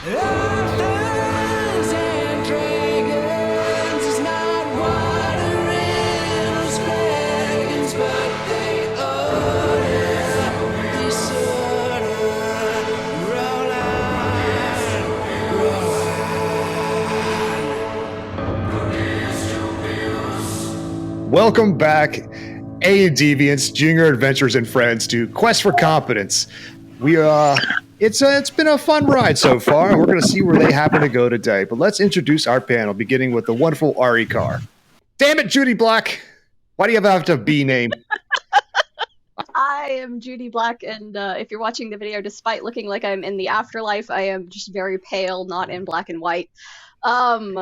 Dungeons and Dragons is not what a riddle's dragons, but they order, disorder, roll on. Welcome back, A Deviants, Junior Adventures and Friends, to Quest for Competence. It's been a fun ride so far, and we're going to see where they happen to go today. But let's introduce our panel, beginning with the wonderful Ari Carr. Damn it, Judy Black! Why do you have to be named? I am Judy Black, and if you're watching the video, despite looking like I'm in the afterlife, I am just very pale, not in black and white. I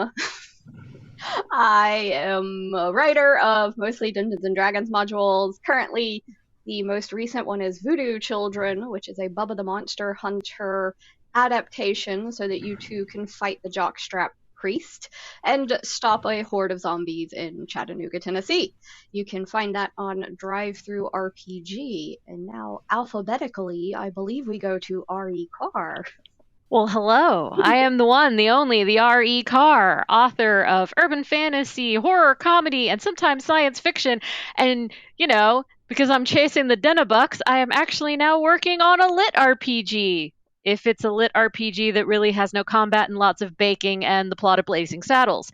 am a writer of mostly Dungeons and Dragons modules. Currently, the most recent one is Voodoo Children, which is a Bubba the Monster Hunter adaptation so that you two can fight the jockstrap priest and stop a horde of zombies in Chattanooga, Tennessee. You can find that on Drive-Thru RPG. And now, alphabetically, I believe we go to R.E. Carr. Well, hello. I am the one, the only, the R.E. Carr, author of urban fantasy, horror, comedy, and sometimes science fiction. And, you know, because I'm chasing the Denabucks, I am actually now working on a lit RPG. If it's a lit RPG that really has no combat and lots of baking and the plot of Blazing Saddles.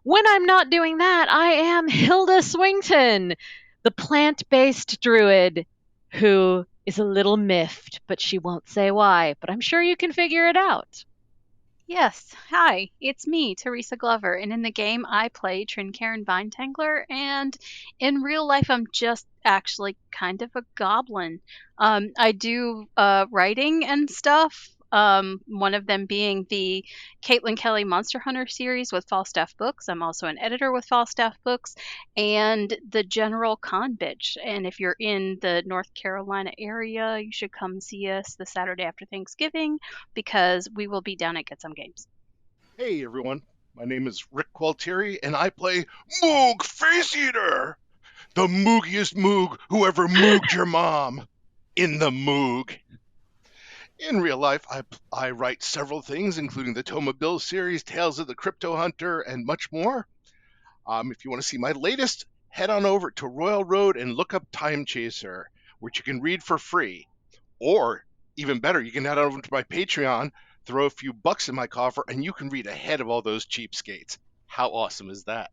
When I'm not doing that, I am Hilda Swington, the plant-based druid who is a little miffed, but she won't say why. But I'm sure you can figure it out. Yes, hi, it's me, Teresa Glover, and in the game I play Trincairn Vinetangler, and in real life I'm just actually kind of a goblin. I do writing and stuff, one of them being the Caitlin Kelly Monster Hunter series with Falstaff Books. I'm also an editor with Falstaff Books, and the general con bitch. And if you're in the North Carolina area, you should come see us the Saturday after Thanksgiving, because we will be down at Get Some Games. Hey everyone, my name is Rick Gualtieri, and I play Moog Face Eater, the moogiest Moog who ever mooged your mom in the Moog. In real life, I write several things, including the Toma Bill series, Tales of the Crypto Hunter, and much more. If you want to see my latest, head on over to Royal Road and look up Time Chaser, which you can read for free. Or, even better, you can head on over to my Patreon, throw a few bucks in my coffer, and you can read ahead of all those cheapskates. How awesome is that?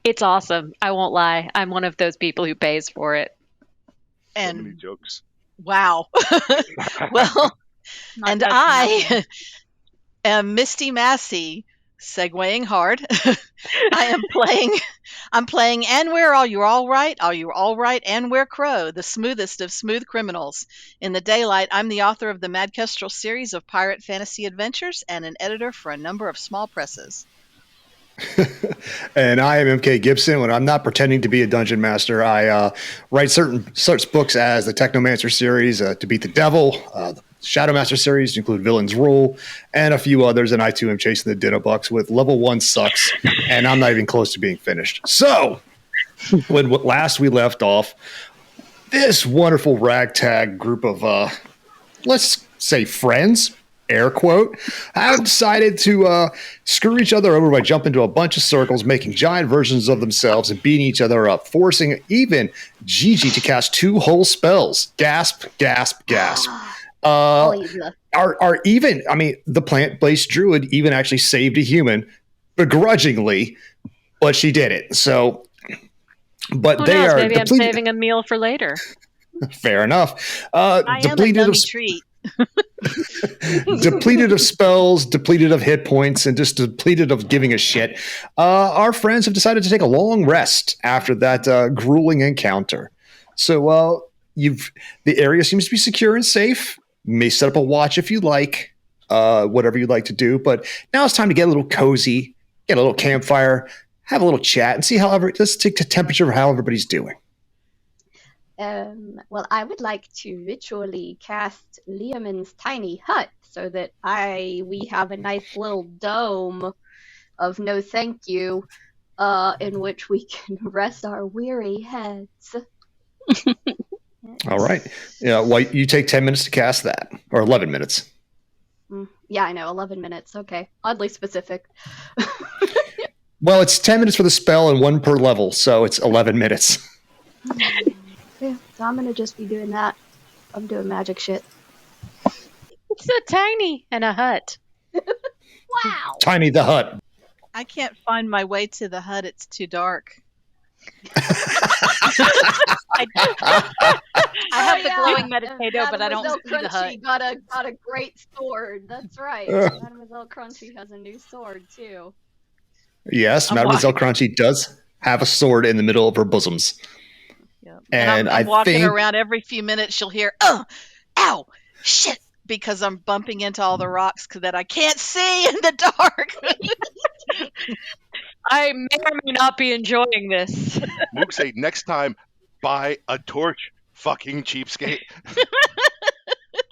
It's awesome. I won't lie. I'm one of those people who pays for it. So many jokes. Wow. Well, and I am Misty Massey, segueing hard. I'm playing And Where Are You All Right? Are You All Right? And Where Crow, the smoothest of smooth criminals. In the daylight, I'm the author of the Mad Kestrel series of pirate fantasy adventures and an editor for a number of small presses. And I am MK Gibson. When I'm not pretending to be a dungeon master, I write such books as the Technomancer series, To Beat the Devil, the Shadowmaster series, to include Villain's Rule, and a few others. And I too am chasing the Dinnerbucks with level 1 sucks, and I'm not even close to being finished. So, when last we left off, this wonderful ragtag group of, let's say, friends, air quote, have decided to screw each other over by jumping into a bunch of circles, making giant versions of themselves and beating each other up, forcing even Gigi to cast 2 whole spells. Gasp, gasp, gasp. The plant-based druid even actually saved a human begrudgingly, but she did it. So, but Who they knows? are Maybe depleted. I'm saving a meal for later. Fair enough. I am a Depleted dummy of treat. depleted of spells, depleted of hit points, and just depleted of giving a shit. Our friends have decided to take a long rest after that grueling encounter. So the area seems to be secure and safe. You may set up a watch if you like, whatever you'd like to do. But now it's time to get a little cozy, get a little campfire, have a little chat, and see let's take the temperature of how everybody's doing. Well, I would like to ritually cast Liamon's tiny hut so that we have a nice little dome of no thank you, in which we can rest our weary heads. All right. Yeah. Well, you take 10 minutes to cast that, or 11 minutes. Yeah, I know. 11 minutes. Okay. Oddly specific. Well, it's 10 minutes for the spell and 1 per level, so it's 11 minutes. Yeah, so I'm gonna just be doing that. I'm doing magic shit. It's so tiny and a hut. Wow! Tiny the Hut. I can't find my way to the hut. It's too dark. I have the glowing and meditato, but I don't see Mademoiselle the hut. Crunchy got a great sword. That's right. Mademoiselle Crunchy has a new sword too. Yes, I'm Mademoiselle Crunchy does have a sword in the middle of her bosoms. Yep. And I'm I walking think around every few minutes. She'll hear, "Oh, ow, shit," because I'm bumping into all the rocks that I can't see in the dark. I may or may not be enjoying this. Moog say next time, buy a torch, fucking cheapskate.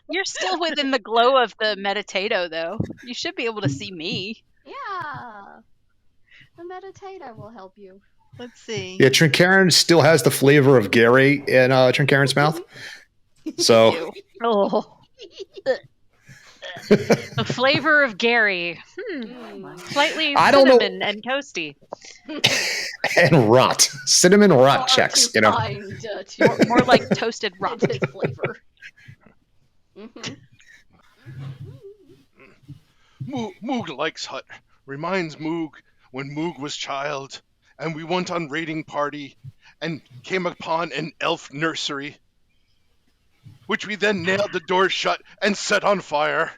You're still within the glow of the meditato, though. You should be able to see me. Yeah. The meditator will help you. Let's see. yeah, Trinkarin still has the flavor of Gary in Trinkarin's mouth. So Ew. Oh, the flavor of Gary. Slightly I don't know. cinnamon and toasty. and rot. Cinnamon rot Hard checks, to you know. find, to More like toasted rock. his flavor. Moog likes hut. Reminds Moog when Moog was child, and we went on raiding party and came upon an elf nursery, which we then nailed the door shut and set on fire.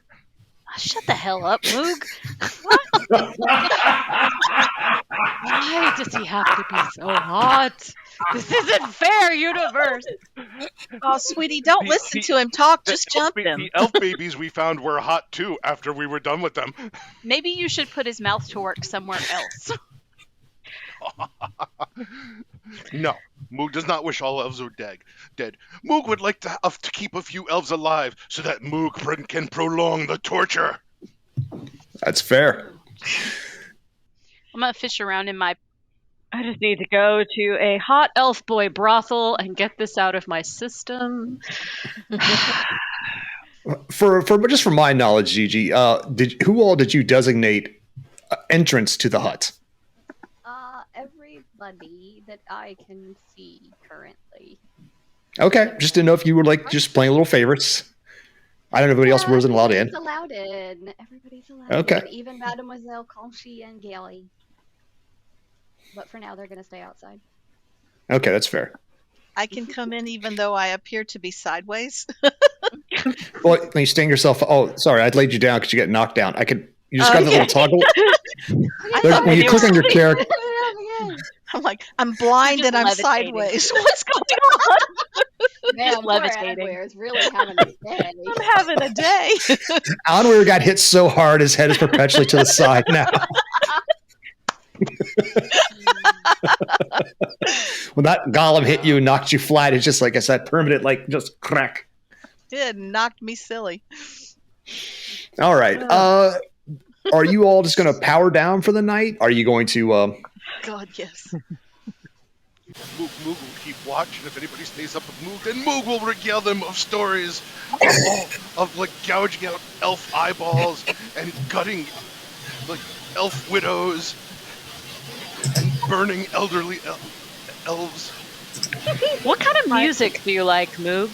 Shut the hell up, Moog. Why does he have to be so hot? This isn't fair, universe. Oh, sweetie, don't The- listen the- to him talk. The Just elf jump ba- him. The elf babies we found were hot too after we were done with them. Maybe you should put his mouth to work somewhere else. No, Moog does not wish all elves were dead. Moog would like to keep a few elves alive so that Moog can prolong the torture. That's fair. I'm gonna fish around in my. I just need to go to a hot elf boy brothel and get this out of my system. For just from my knowledge, Gigi, who all did you designate entrance to the hut? Everybody that I can see currently. Okay, just didn't know if you were like just playing little favorites. I don't know if anybody else wasn't allowed in. Everybody's allowed Okay. in. Even Mademoiselle Conchi and Gaily. But for now, they're going to stay outside. Okay, that's fair. I can come in even though I appear to be sideways. Well, when you sting yourself. Oh, sorry, I laid you down because you get knocked down. You just got the little toggle. When you click on your character, I'm like, I'm blind You're and I'm just levitating. sideways. What's going on? Man, poor levitating. Adware is really having a day. I'm having a day. Onweir got hit so hard his head is perpetually to the side now. When that golem hit you and knocked you flat, it's just like I said, permanent, like just crack. It knocked me silly. All right. Are you all just going to power down for the night? Are you going to? God, yes. Moog will keep watch, and if anybody stays up with Moog, then Moog will regale them of stories of like gouging out elf eyeballs and gutting like elf widows and burning elderly elves. What kind of music do you like, Moog?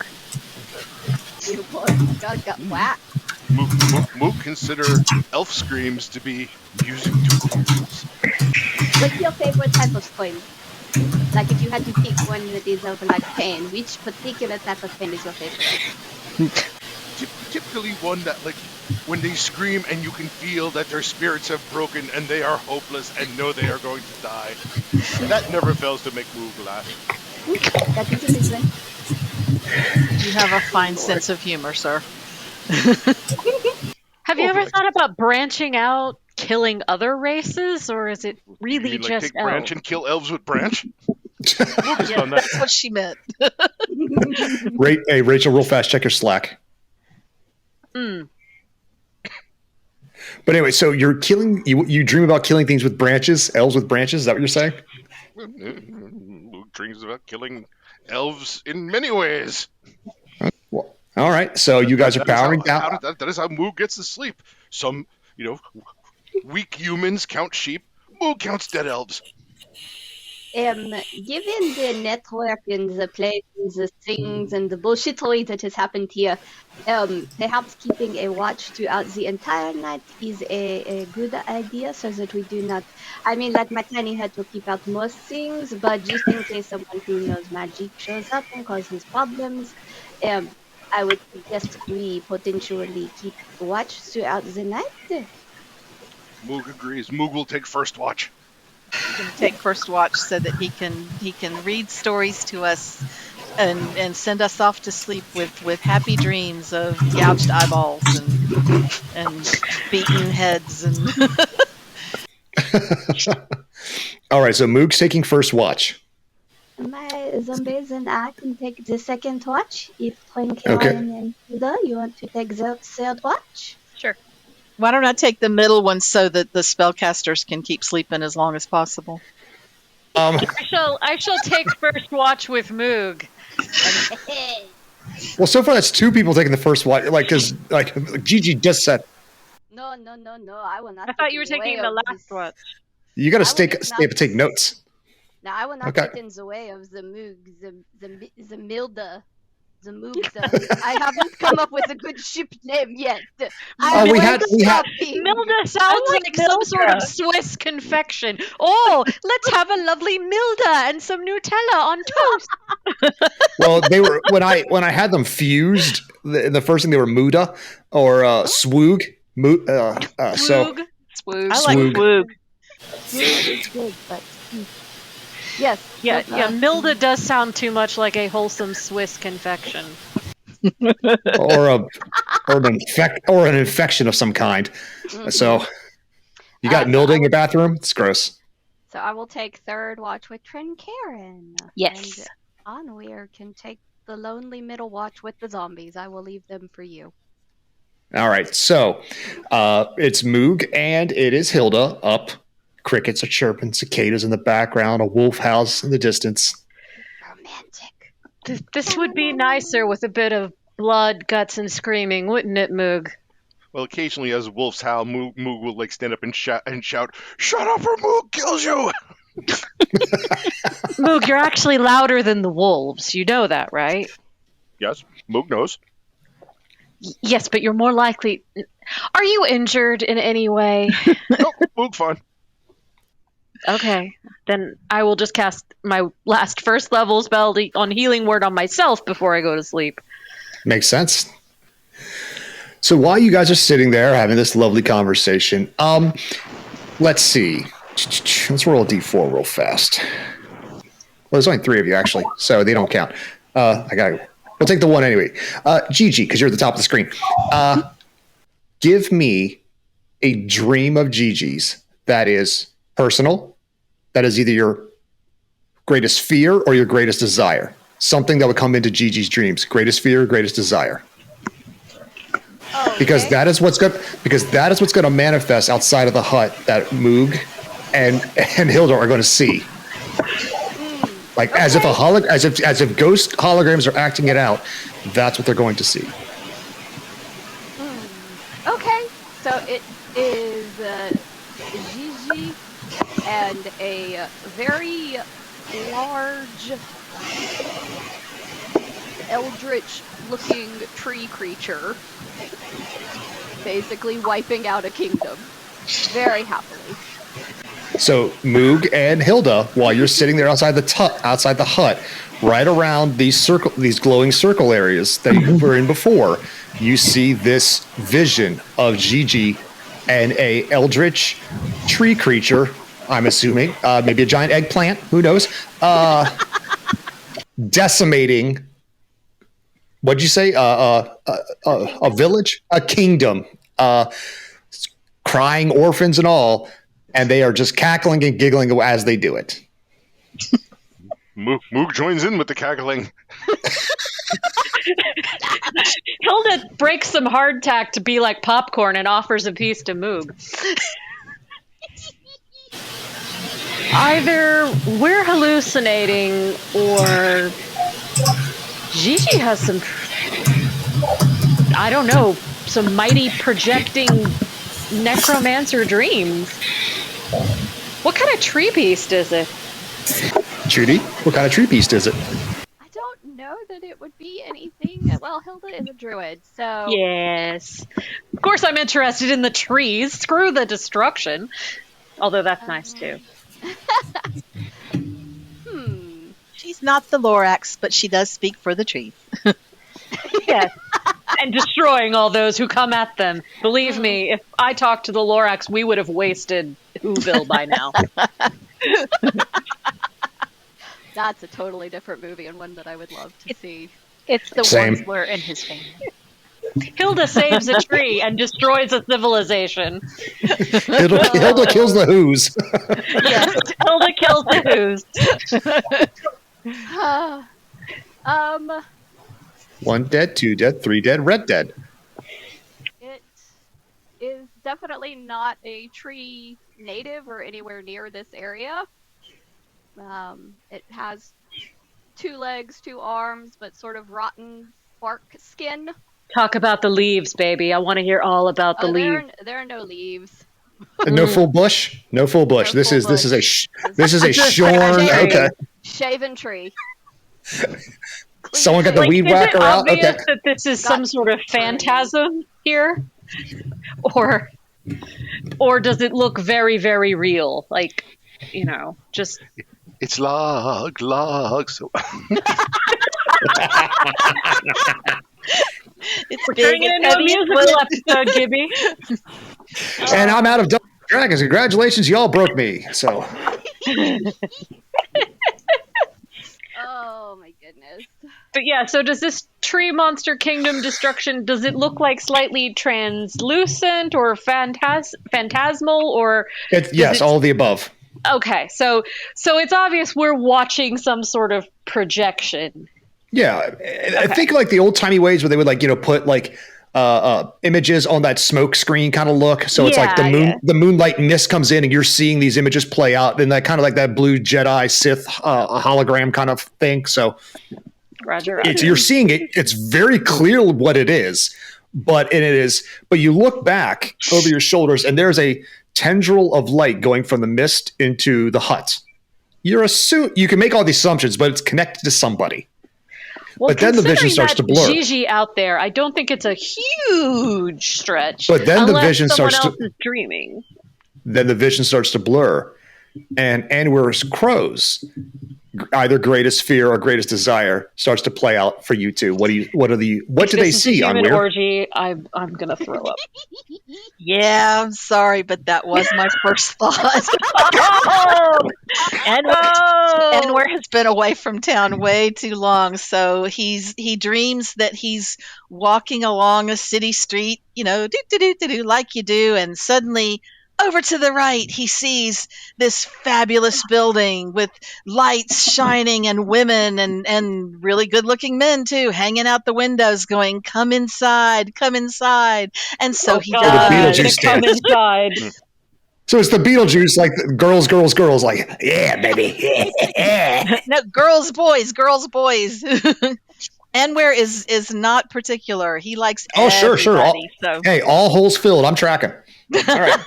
Got whack. Moog consider elf screams to be music to ghouls. What's your favorite type of scream? Like if you had to pick one that is of like pain, which particular type of pain is your favorite? Typically one that like when they scream and you can feel that their spirits have broken and they are hopeless and know they are going to die. That never fails to make Moog laugh. That's interesting. You have a fine sense of humor, sir. Have you ever thought about branching out, killing other races, or is it You really mean, like, just take branch elves? and kill elves with branch? Moog has done that. That's what she meant. Hey, Rachel, real fast, check your Slack. Mm. But anyway, so you're killing. You dream about killing things with branches, elves with branches. Is that what you're saying? Moog dreams about killing elves in many ways. Well, all right. So you guys are powering down. That is how Moog gets to sleep. Some, weak humans count sheep. Moog counts dead elves. Given the network and the plays and the things and the bullshittery that has happened here, perhaps keeping a watch throughout the entire night is a good idea so that we do not. I mean, like my tiny head will keep out most things, but just in case someone who knows magic shows up and causes problems, I would suggest we potentially keep watch throughout the night. Moog agrees. Moog will take first watch. He can take first watch so that he can read stories to us and send us off to sleep with happy dreams of gouged eyeballs and beaten heads and All right, so Moog's taking first watch. My zombies and I can take the second watch. If Frank Okay. and Hilda, you want to take the third watch? Sure. why don't I take the middle one so that the spellcasters can keep sleeping as long as possible? I shall take first watch with Moog. Well, so far that's two people taking the first watch. Because Gigi just said, No, I will not. I thought you were taking the last watch. you got to I stay will up and take notes. No, I will not Okay. get in the way of the Moog, the Milda, the Moogda. I haven't come up with a good ship name yet. We had- Milda sounds like some sort of Swiss confection. Oh, let's have a lovely Milda and some Nutella on toast. Well, they were when I had them fused. The first thing they were Muda or Swoog. So Moog. Swoog. I like Swoog. Swoog. It's good, but yes. Yeah, but, yeah. Milda does sound too much like a wholesome Swiss confection. or an infection of some kind. So you got mildew in your bathroom? It's gross. So I will take third watch with Karen. Yes. And Onweir can take the lonely middle watch with the zombies. I will leave them for you. All right, so it's Moog and it is Hilda up. Crickets are chirping, cicadas in the background, a wolf howls in the distance. Romantic. This would be nicer with a bit of blood, guts, and screaming, wouldn't it, Moog? Well, occasionally, as wolves howl, Moog will stand up and shout, "Shut up, or Moog kills you!" Moog, you're actually louder than the wolves. You know that, right? Yes, Moog knows. Yes, but you're more likely. Are you injured in any way? No, Moog fine. Okay, then I will just cast my last first level spell on Healing Word on myself before I go to sleep. Makes sense. So while you guys are sitting there having this lovely conversation, let's see. Let's roll a d4 real fast. Well, there's only 3 of you actually, so they don't count. We'll take the one anyway. Gigi, because you're at the top of the screen. Give me a dream of Gigi's that is personal, that is either your greatest fear or your greatest desire. Something that would come into Gigi's dreams. Greatest fear, greatest desire. Because that is what's going to manifest outside of the hut that Moog and Hilda are going to see. Like as if ghost holograms are acting it out, that's what they're going to see. Okay, so it is Gigi and a very large eldritch-looking tree creature, basically wiping out a kingdom, very happily. So Moog and Hilda, while you're sitting there outside the hut, right around these glowing circle areas that you were in before, you see this vision of Gigi and a eldritch tree creature. I'm assuming maybe a giant eggplant. Who knows? Decimating. What'd you say? A village, a kingdom, crying orphans and all. And they are just cackling and giggling as they do it. Moog joins in with the cackling. Hilda breaks some hardtack to be like popcorn and offers a piece to Moog. Either we're hallucinating or Gigi has some, I don't know, some mighty projecting necromancer dreams. What kind of tree beast is it? Judy, what kind of tree beast is it? I don't know that it would be anything. Well, Hilda is a druid, so Yes. Of course I'm interested in the trees. Screw the destruction. Although that's nice too. She's not the Lorax, but she does speak for the trees. Yes. And destroying all those who come at them. Believe me, if I talked to the Lorax, we would have wasted Whoville by now. that's a totally different movie and one that I would love to see. It's the Same. Wunsler and his family. Hilda saves a tree and destroys a civilization. Hilda kills the Who's. Yes, Hilda kills the Who's. 1 dead, 2 dead, 3 dead, red dead. It is definitely not a tree native or anywhere near this area. It has 2 legs, 2 arms, but sort of rotten bark skin. Talk about the leaves, baby. I want to hear all about the leaves. There are no leaves. No full bush. No full bush. No this full is this is a bush. this is a shorn. Okay, Shaven tree. someone got the Like, weed is whacker it out. obvious Okay, that this is some Got sort of trees. phantasm here? Or does it look very, very real? Like, just... It's logs. It's We're big turning it and into a heavy and musical wood. episode, Gibby. and I'm out of Dungeons and Dragons. Congratulations, y'all broke me. So Oh my goodness. But yeah, so does this tree monster kingdom destruction, does it look like slightly translucent or phantasmal or... yes, all of the above. Okay, so it's obvious we're watching some sort of projection. Yeah, I think like the old timey ways where they would put images on that smoke screen kind of look. So it's like the moonlight mist comes in and you're seeing these images play out, and that kind of like that blue Jedi Sith hologram kind of thing. So Roger. you're seeing it. It's very clear what it is, but you look back over your shoulders and there's a tendril of light going from the mist into the hut. You can make all these assumptions, but it's connected to somebody. Well, but then the vision starts to blur. Gigi out there, I don't think it's a huge stretch. But then the vision someone starts else is dreaming. Then the vision starts to blur, and Anwar's crows, either greatest fear or greatest desire, starts to play out for you two. What do they see? Human orgy. I'm gonna throw up. Yeah, I'm sorry, but that was my first thought. Anwar has been away from town way too long, so he dreams that he's walking along a city street, like you do, and suddenly over to the right, he sees this fabulous building with lights shining and women and really good-looking men, too, hanging out the windows going, come inside, come inside. And so he does. Come inside. So it's the Beetlejuice, like girls, like, yeah, baby. Yeah. No, girls, boys. Anwar is not particular. He likes sure. So. Hey, all holes filled. I'm tracking. All right.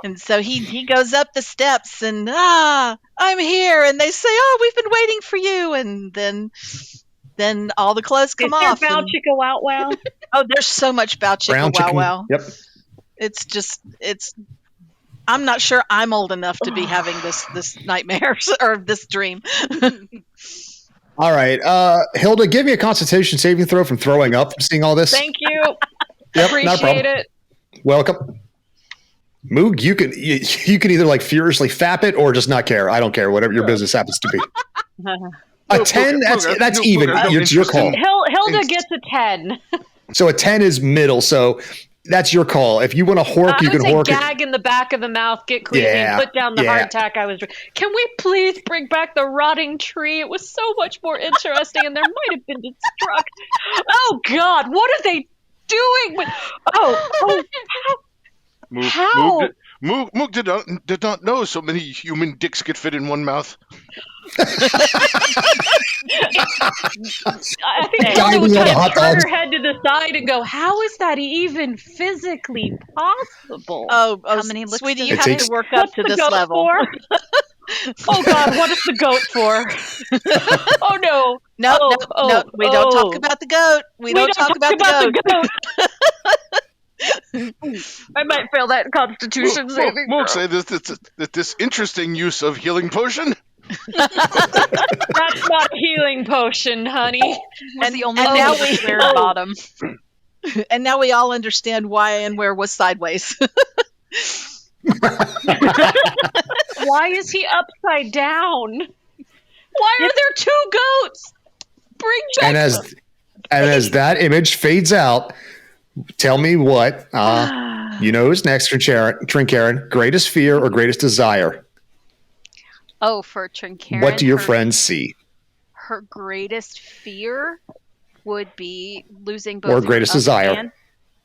And so he goes up the steps and I'm here, and they say, oh, we've been waiting for you, and then all the clothes come off. Bow Chicka Wow Wow. Oh, there's so much Bow Chicka Wow Wow. Yep. I'm not sure I'm old enough to be having this nightmare or this dream. All right, Hilda, give me a Constitution saving throw from throwing up from seeing all this. Thank you. Yep, Appreciate it. Welcome. Moog, you can either like furiously fap it or just not care. I don't care. Whatever your business happens to be. A 10, that's even. It's your call. Hilda gets a 10. So a 10 is middle. So that's your call. If you want to hork, you can hork. Gag in the back of the mouth, get creepy, and put down the hardtack I was drinking. Can we please bring back the rotting tree? It was so much more interesting, and there might have been destruction. Oh God, what are they doing? How? Moog did not know so many human dicks could fit in one mouth. I think Diving Hilda would on kind the of hot turn dogs. her head to the side and go, "How is that even physically possible?" Oh, How many looks sweetie, does you it have takes- to work up What's to the this goat level. for? Oh God, what is the goat for? Oh no! No, Oh, no, we don't talk oh. about the goat. We don't talk about the goat. I might fail that Constitution saving Moog throw. say this interesting use of healing potion. That's not a healing potion, honey. Was the only and thing now with a we- squared oh. bottom. And now we all understand why and where was sideways. Why is he upside down? Why are there two goats? Bring back And as that image fades out, tell me what you know who's next, Trinkarin. Greatest fear or greatest desire? Oh, for Trinkarin, What do your her, friends see? her greatest fear would be losing both Or her greatest up desire?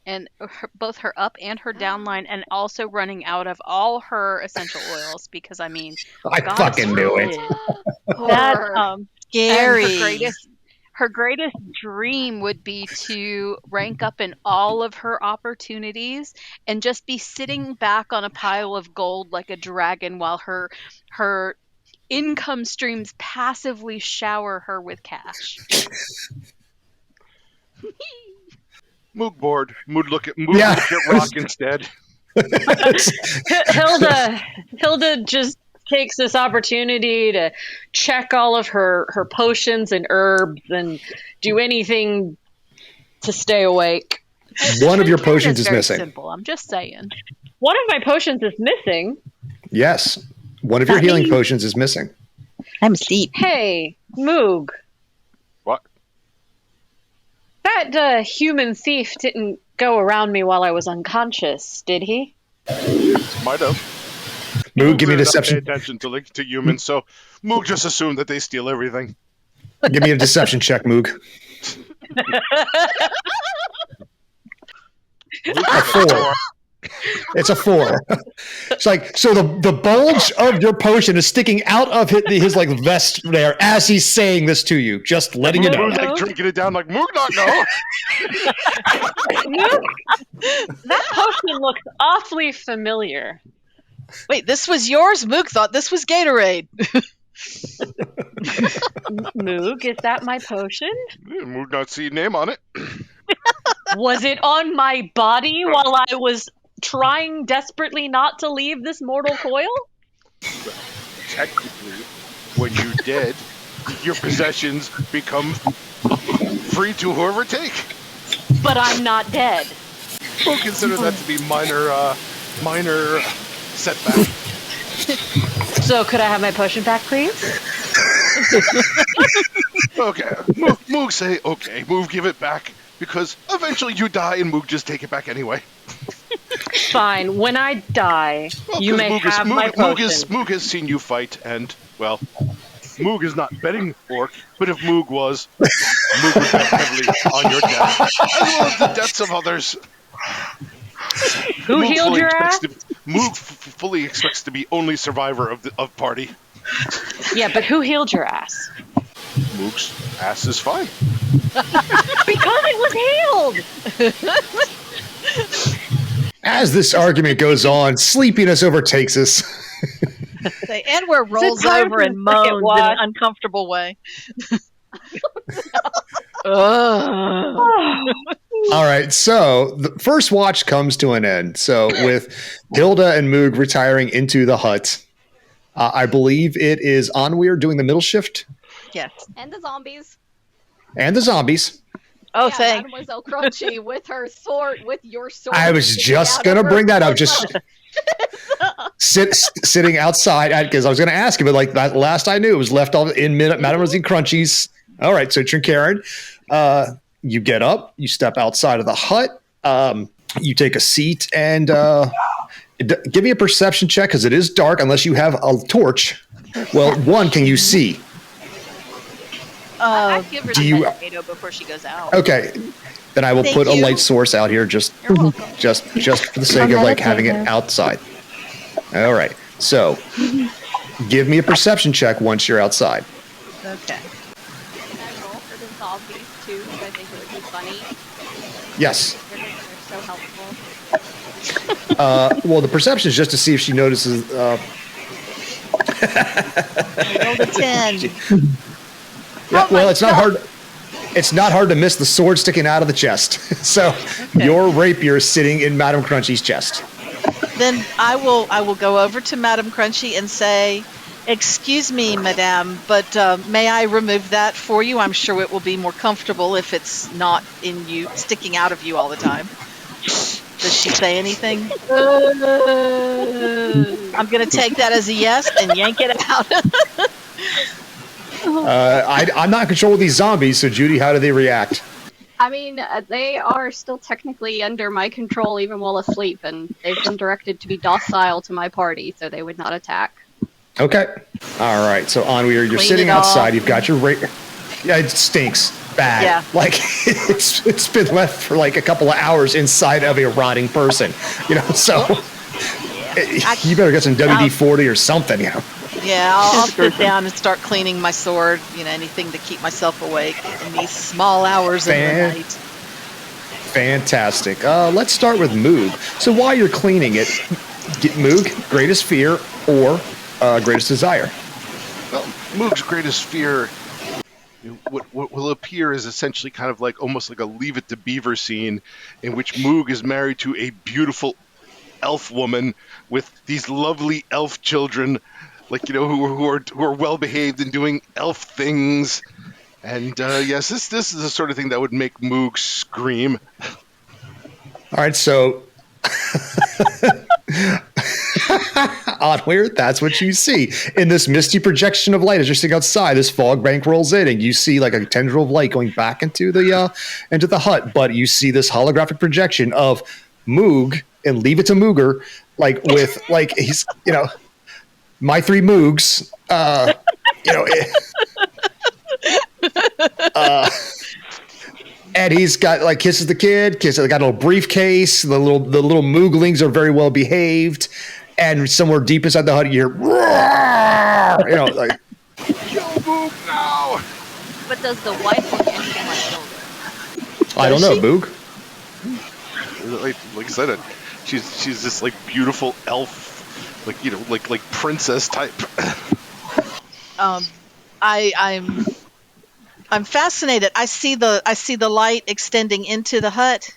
and both her up and her downline, and also running out of all her essential oils. Because I mean, I God fucking knew it. that. Horror. and Scary. her greatest dream would be to rank up in all of her opportunities and just be sitting back on a pile of gold like a dragon while her income streams passively shower her with cash. Moog bored. Moog look at Yeah. Rock instead. Hilda just takes this opportunity to check all of her potions and herbs and do anything to stay awake. One of your Trinkarin potions is very missing. Simple. I'm just saying. One of my potions is missing. Yes. One of your healing potions is missing. I'm asleep. Hey, Moog. What? That human thief didn't go around me while I was unconscious, did he? Might have. Moog, give me a Pay deception. attention to humans, so Moog just assumed that they steal everything. Give me a deception check, Moog. A 4. It's a 4. It's like, so the bulge of your potion is sticking out of his like vest there as he's saying this to you, just letting you know. Moog like drinking it down like Moog not know. That potion looks awfully familiar. Wait, this was yours? Moog thought this was Gatorade. Moog, is that my potion? Moog not see name on it. Was it on my body while I was trying desperately not to leave this mortal coil? Technically, when you're dead, your possessions become free to whoever take. But I'm not dead. We'll consider that to be minor setback. So could I have my potion back, please? Okay, Moog say okay. Moog give it back because eventually you die and Moog just take it back anyway. Fine. When I die, Well, you 'cause may have my potion. Moog has seen you fight, and well, Moog is not betting Orc, but if Moog was, Moog would bet heavily on your death, as well as the deaths of others. Who Moog healed fully your expects ass? Moog fully expects to be only survivor of party. Yeah, but who healed your ass? Moog's ass is fine. Because it was healed! As this argument goes on, sleepiness overtakes us. And where rolls time over for and a second moans in wash? an uncomfortable way. All right, so the first watch comes to an end. So with Hilda and Moog retiring into the hut, I believe it is Onweir doing the middle shift Yes. And the zombies. and the zombies. Oh, yeah, thank. Mademoiselle Crunchy with her sword, with your sword. I was sticking just out going to of her bring that up. butt. Just sitting outside because I was going to ask him, but like that last I knew it was left off in Mademoiselle Crunchies. All right, so Trinkarin, you get up, you step outside of the hut, you take a seat, and give me a perception check because it is dark unless you have a torch. Well, one, can you see? I'd give her do the you- potato before she goes out. Okay, then I will Thank put a you. light source out here just for the sake of like having it outside. All right. So, give me a perception check once you're outside. Okay. Can I roll for the zombies too? Because I think it would be funny. Yes. They're so helpful. Well, the perception is just to see if she notices. I rolled a 10. Yeah, well, it's not hard. It's not hard to miss the sword sticking out of the chest. So your rapier is sitting in Madame Crunchy's chest. Then I will go over to Madame Crunchy and say, "Excuse me, Madame, but may I remove that for you? I'm sure it will be more comfortable if it's not in you, sticking out of you all the time." Does she say anything? I'm going to take that as a yes and yank it out. I'm not in control of these zombies, so Judy, how do they react? I mean, they are still technically under my control even while asleep, and they've been directed to be docile to my party, so they would not attack. Okay. All right. So, Anwi, you're Clean sitting it off. outside. You've got your rapier. Yeah, it stinks bad. Yeah. Like it's been left for like a couple of hours inside of a rotting person. So you better get some WD-40 or something. Yeah, I'll sit down and start cleaning my sword, anything to keep myself awake in these small hours of the night. Fantastic. Let's start with Moog. So while you're cleaning it, get Moog, greatest fear or greatest desire? Well, Moog's greatest fear, what will appear is essentially kind of like almost like a Leave It to Beaver scene in which Moog is married to a beautiful elf woman with these lovely elf children, like who are well behaved and doing elf things. And yes, this is the sort of thing that would make Moog scream. All right, so Onweir, that's what you see in this misty projection of light as you're sitting outside. This fog bank rolls in, and you see like a tendril of light going back into the hut. But you see this holographic projection of Moog and Leave It to Mooger, like with like he's my three Moogs, and he's got like kisses the kid, got a little briefcase. The little Mooglings are very well behaved, and somewhere deep inside the hut, you hear, roar, like Kill Moog now! But does the wife look anything like Hilda? I don't know, Moog. Like I said, she's this like beautiful elf, like princess type. I'm fascinated. I see the light extending into the hut.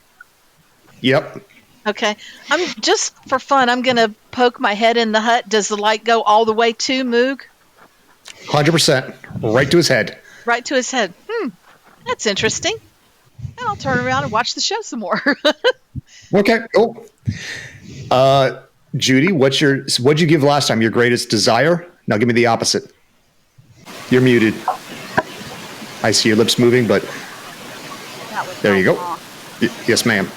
Yep. Okay. I'm just for fun. I'm gonna poke my head in the hut. Does the light go all the way to Moog? 100%, right to his head. Right to his head. That's interesting. And I'll turn around and watch the show some more. Okay, cool. Judy, what'd you give last time? Your greatest desire? Now give me the opposite. You're muted. I see your lips moving, but That was there you go. wrong. Yes, ma'am.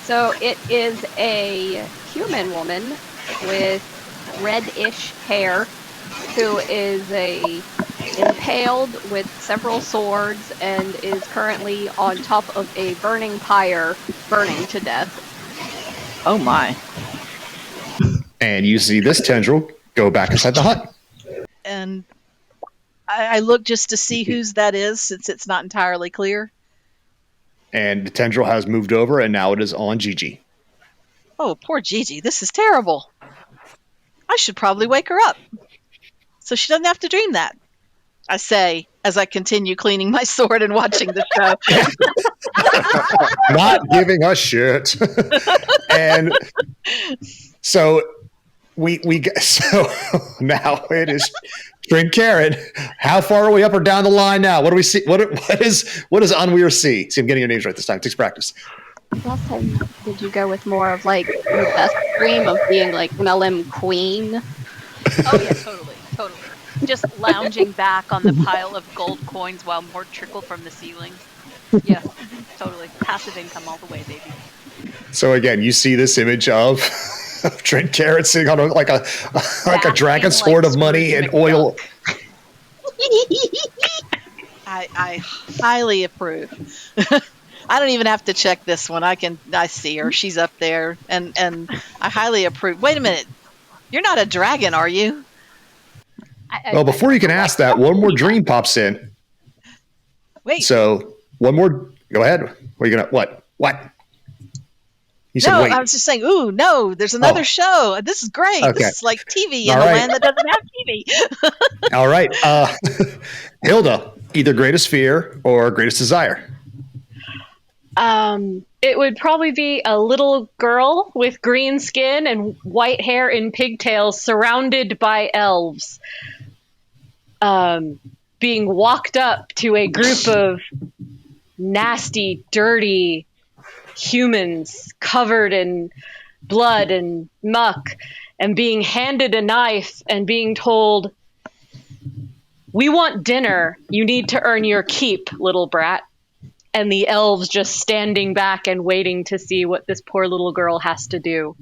So it is a human woman with reddish hair who is impaled with several swords and is currently on top of a burning pyre, burning to death. Oh my. And you see this tendril go back inside the hut. And I look just to see whose that is, since it's not entirely clear. And the tendril has moved over, and now it is on Gigi. Oh, poor Gigi. This is terrible. I should probably wake her up, so she doesn't have to dream that. I say, as I continue cleaning my sword and watching the show. Not giving a shit. And so so now it is Drink Karen. How far are we up or down the line now? What do we see? What does Onweir see? See, I'm getting your names right this time. It takes practice. Last time, did you go with more of like your best dream of being like an LM queen? Oh yeah, totally. Just lounging back on the pile of gold coins while more trickle from the ceiling. Yeah, totally. Passive income all the way, baby. So again, you see this image of Trent Carrot sitting on like a dragon sword of money and oil. I highly approve. I don't even have to check this one. I see her. She's up there, and I highly approve. Wait a minute. You're not a dragon, are you? Well, before you can ask that, one more dream pops in. Wait. So one more. Go ahead. What are you gonna? What? You said No, wait. I was just saying, ooh, no, there's another show. This is great. Okay. This is like TV in All a right. land that doesn't have TV. All right. Hilda, either greatest fear or greatest desire. It would probably be a little girl with green skin and white hair and pigtails surrounded by elves. Being walked up to a group of nasty, dirty humans covered in blood and muck and being handed a knife and being told, "We want dinner. You need to earn your keep, little brat." And the elves just standing back and waiting to see what this poor little girl has to do.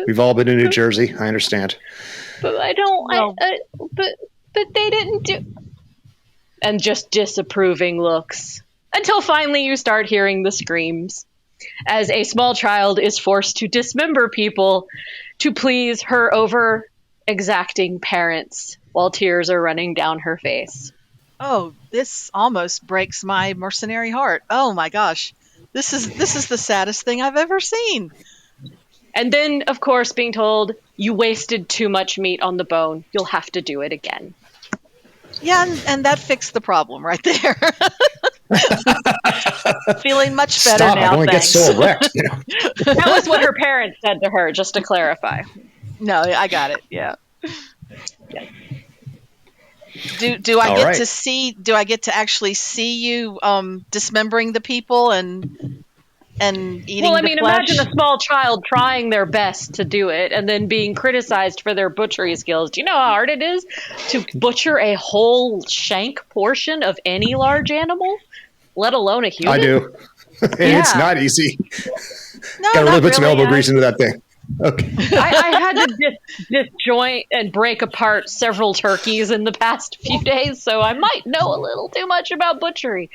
We've all been in New Jersey. I understand. But I don't. Well- But they didn't do. And just disapproving looks until finally you start hearing the screams as a small child is forced to dismember people to please her over exacting parents while tears are running down her face. Oh, this almost breaks my mercenary heart. Oh my gosh. This is the saddest thing I've ever seen. And then, of course, being told, "You wasted too much meat on the bone. You'll have to do it again." Yeah, and that fixed the problem right there. Feeling much better Stop! now. I don't want to get Thanks. so erect. You know? That was what her parents said to her, just to clarify. No, I got it. Yeah. Do I All get right. to see? Do I get to actually see you dismembering the people and eating Well, I the mean, flesh? imagine a small child trying their best to do it and then being criticized for their butchery skills. Do you know how hard it is to butcher a whole shank portion of any large animal, let alone a human? I do. It's Yeah. not easy. No, Got to really not put some elbow I- grease into that thing. Okay. I had to disjoint and break apart several turkeys in the past few days, so I might know a little too much about butchery.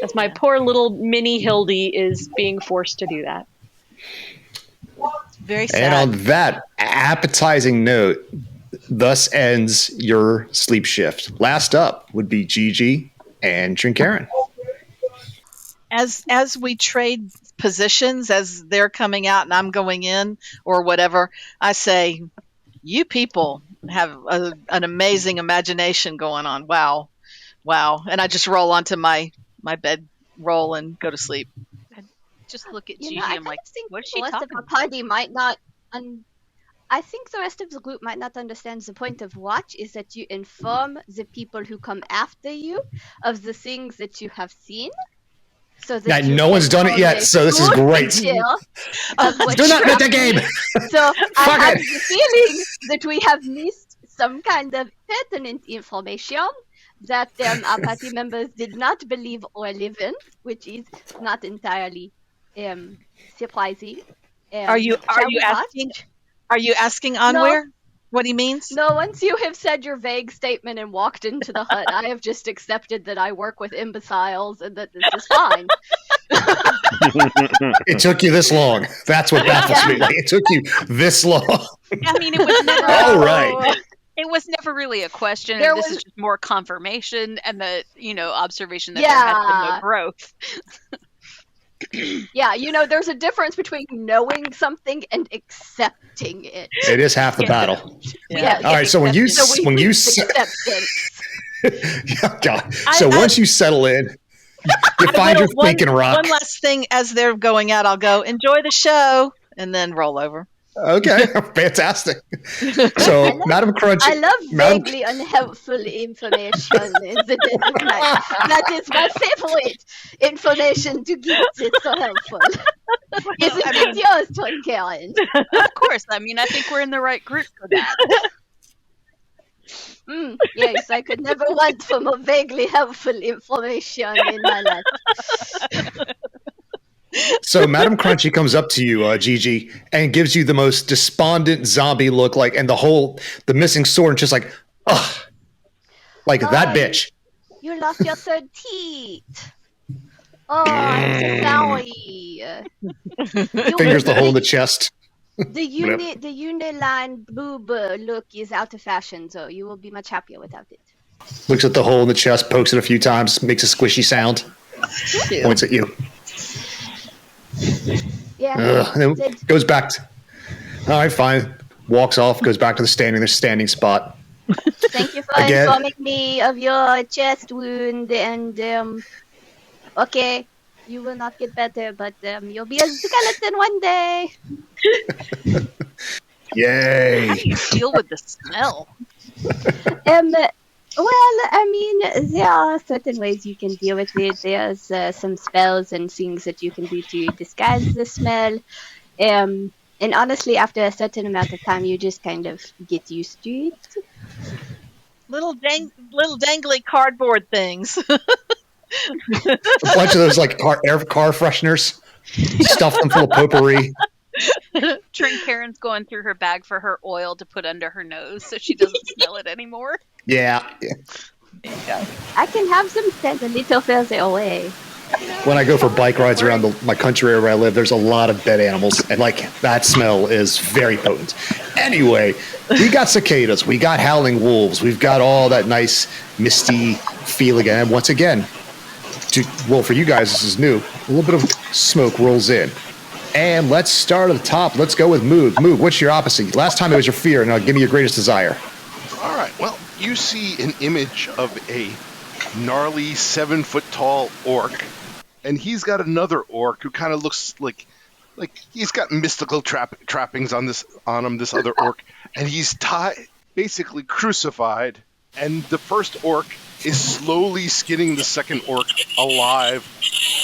As my poor little mini Hildy is being forced to do that. Very sad. And on that appetizing note, thus ends your sleep shift. Last up would be Gigi and Trinkarin. As we trade positions, as they're coming out and I'm going in or whatever, I say, you people have an amazing imagination going on. Wow. And I just roll onto my bed roll and go to sleep. Just look at You Gigi. know, I I'm like, think what is the she rest of talking the about? party might not. I think the rest of the group might not understand the point of watch is that you inform the people who come after you of the things that you have seen. So that Yeah, you no can one's done it form yet, a so this is good great. idea of what Do not you have metagame. seen. So I Fuck have it. the feeling that we have missed some kind of pertinent information that our party members did not believe or live in, which is not entirely surprising. Are you Shall we watch? asking? Are you asking Onweir what he means? No, once you have said your vague statement and walked into the hut, I have just accepted that I work with imbeciles and that this is fine. It took you this long. That's what baffles me. Like, it took you this long. I mean, it was never. All right. It was never really a question. There This was- is just more confirmation and the observation that there has been no Yeah. growth. Yeah, there's a difference between knowing something and accepting it. It is half the battle. Yeah. All right, so when you So we when you lose se- acceptance. yeah, God. So once you settle in, you find your thinking rock. One last thing as they're going out, I'll go, enjoy the show, and then roll over. Okay, fantastic. So, Madam Crunch, I love Madam, vaguely unhelpful information in the dead of night. That is my favorite information to give. It's so helpful. Isn't it yours, Twin Karen? Of course. I mean, I think we're in the right group for that. Yes, I could never want for more vaguely helpful information in my life. So Madam Crunchy comes up to you, Gigi, and gives you the most despondent zombie look, and the missing sword, and just like, ugh, like that bitch. You lost your third teeth. Oh, I'm so sorry. Fingers the hole in the chest. The uniline boob look is out of fashion, so you will be much happier without it. Looks at the hole in the chest, pokes it a few times, makes a squishy sound, points at you. Yeah. And then goes back. All right, fine. Walks off, goes back to the standing spot. Thank you for Again. informing me of your chest wound, and okay, you will not get better, but you'll be a skeleton one day. Yay! How do you deal with the smell? Well, I mean, there are certain ways you can deal with it. There's some spells and things that you can do to disguise the smell. And honestly, after a certain amount of time, you just kind of get used to it. Little dangly cardboard things. A bunch of those like car fresheners. Stuff them full of potpourri. Karen's going through her bag for her oil to put under her nose so she doesn't smell it anymore. Yeah. I can have some scent a little further away. When I go for bike rides around my country area where I live, there's a lot of dead animals, and like that smell is very potent. Anyway, we got cicadas, we got howling wolves, we've got all that nice misty feeling, and once again, well, for you guys, this is new. A little bit of smoke rolls in. And let's start at the top. Let's go with Moog. Moog, what's your opposite? Last time it was your fear. Now give me your greatest desire. All right. Well, you see an image of a gnarly 7-foot-tall orc, and he's got another orc who kind of looks like he's got mystical trappings on him. This other orc, and he's basically crucified. And the first orc is slowly skinning the second orc alive,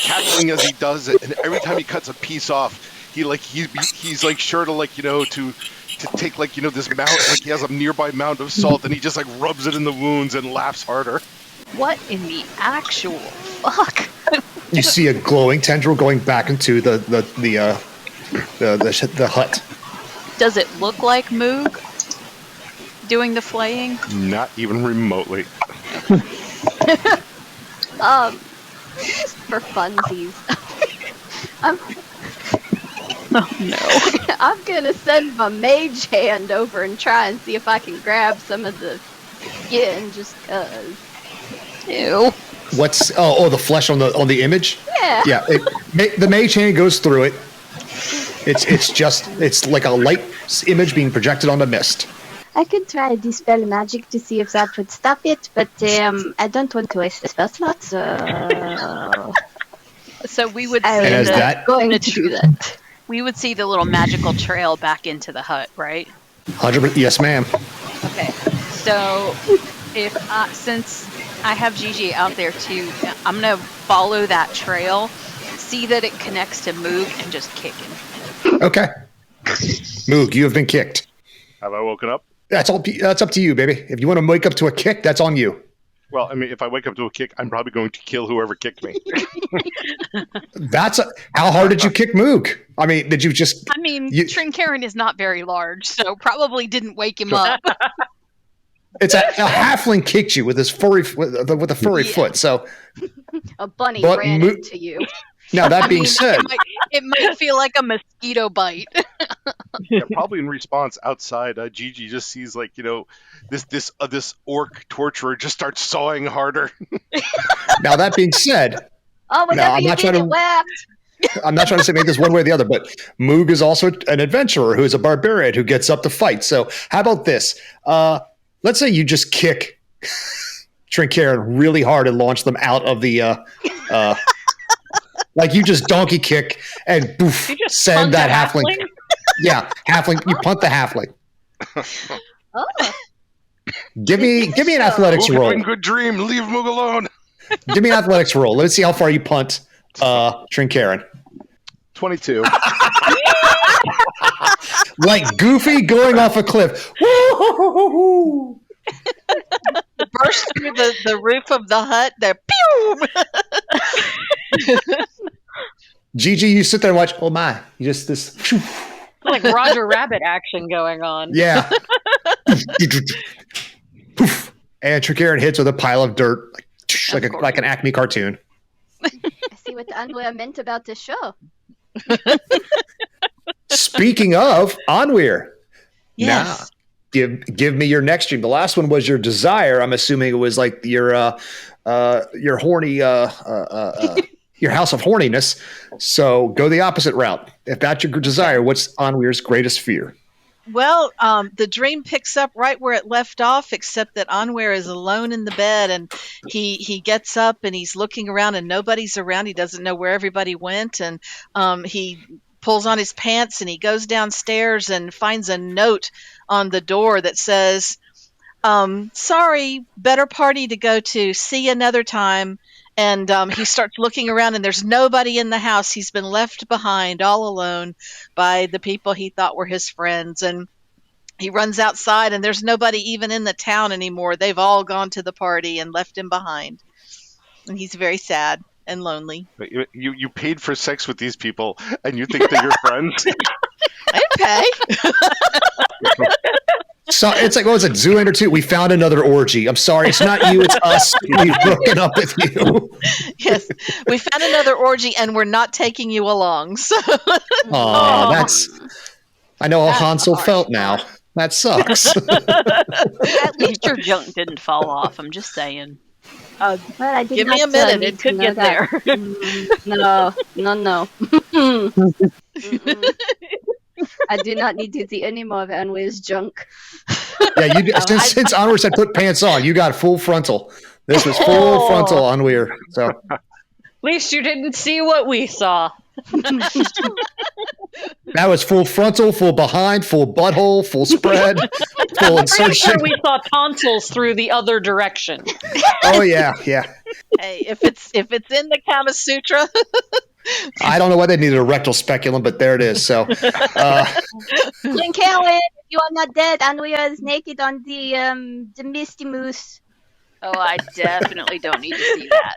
cackling as he does it. And every time he cuts a piece off, he's like sure to to take this mount, like he has a nearby mound of salt, and he just like rubs it in the wounds and laughs harder. What in the actual fuck? You see a glowing tendril going back into the hut. Does it look like Moog doing the flaying? Not even remotely. Just for funsies. Oh no. I'm gonna send my mage hand over and try and see if I can grab some of the skin, just cause. Ew. What's the flesh on the image? Yeah. Yeah. The mage hand goes through it. It's like a light image being projected on the mist. I could try dispel magic to see if that would stop it, but I don't want to waste the spell slot, So we would And see as that- going to do that. we would see the little magical trail back into the hut, right? 100%. Yes, ma'am. Okay. So since I have Gigi out there too, I'm gonna follow that trail, see that it connects to Moog, and just kick him. Okay. Moog, you have been kicked. Have I woken up? That's up to you, baby. If you want to wake up to a kick, that's on you. Well, I mean, if I wake up to a kick, I'm probably going to kill whoever kicked me. How hard did you kick Moog? I mean, did you just? I mean, Karen is not very large, so probably didn't wake him up. It's a halfling kicked you with his furry with a furry foot. So A bunny But ran Mo- into you. now that being said, It might feel like a mosquito bite. Yeah, probably in response, outside, Gigi just sees this orc torturer just starts sawing harder. now that being said, Oh, whatever I'm you not did, trying it to- worked. I'm not trying to say make this one way or the other, but Moog is also an adventurer who is a barbarian who gets up to fight. So how about this? Let's say you just kick Trinkarin really hard and launch them out of the like you just donkey kick and boof, You just send punt that a halfling. Yeah, halfling. You punt the halfling. Oh, Give me an athletics Moog, roll. having a good dream. Leave Moog alone. Give me an athletics roll. Let's see how far you punt Trinkarin. 22. Like Goofy going off a cliff. Woo-hoo-hoo-hoo-hoo. Burst through the roof of the hut. There, pew! Gigi, you sit there and watch. Oh my! You just this. Like Roger Rabbit action going on. Yeah. Poof. And Trinkarin hits with a pile of dirt, like an Acme cartoon. I see what the underwear meant about this show. Speaking of Onweir, now Yes. give me your next dream. The last one was your desire. I'm assuming it was like your horny your house of horniness. So go the opposite route. If that's your desire, what's Onweir's greatest fear? Well, the dream picks up right where it left off, except that Onweir is alone in the bed, and he gets up and he's looking around, and nobody's around. He doesn't know where everybody went, and he pulls on his pants and he goes downstairs and finds a note on the door that says, "Sorry, better party to go to. See you another time." And he starts looking around, and there's nobody in the house. He's been left behind all alone by the people he thought were his friends. And he runs outside, and there's nobody even in the town anymore. They've all gone to the party and left him behind. And he's very sad and lonely. You paid for sex with these people, and you think they're your friends? I didn't pay. So it's like, what was it, Zoolander 2? We found another orgy. I'm sorry, it's not you, it's us. We've broken up with you. Yes, we found another orgy, and we're not taking you along. So Oh, that's. I know how Hansel felt now. That sucks. At least your junk didn't fall off. I'm just saying. Well, I did give me a not, minute; need it to could know get that. there. No. I do not need to see any more of Anwe's junk. Yeah, since Onweir said put pants on, you got full frontal. This was full frontal Onweir. So At least you didn't see what we saw. that was full frontal, full behind, full butthole, full spread, full Pretty insertion. sure we saw tonsils through the other direction. Oh yeah. Hey, if it's in the Kama Sutra, I don't know why they needed a rectal speculum, but there it is. So King Karen, if you are not dead, Anwe is naked on the Misty Moose. Oh, I definitely don't need to see that.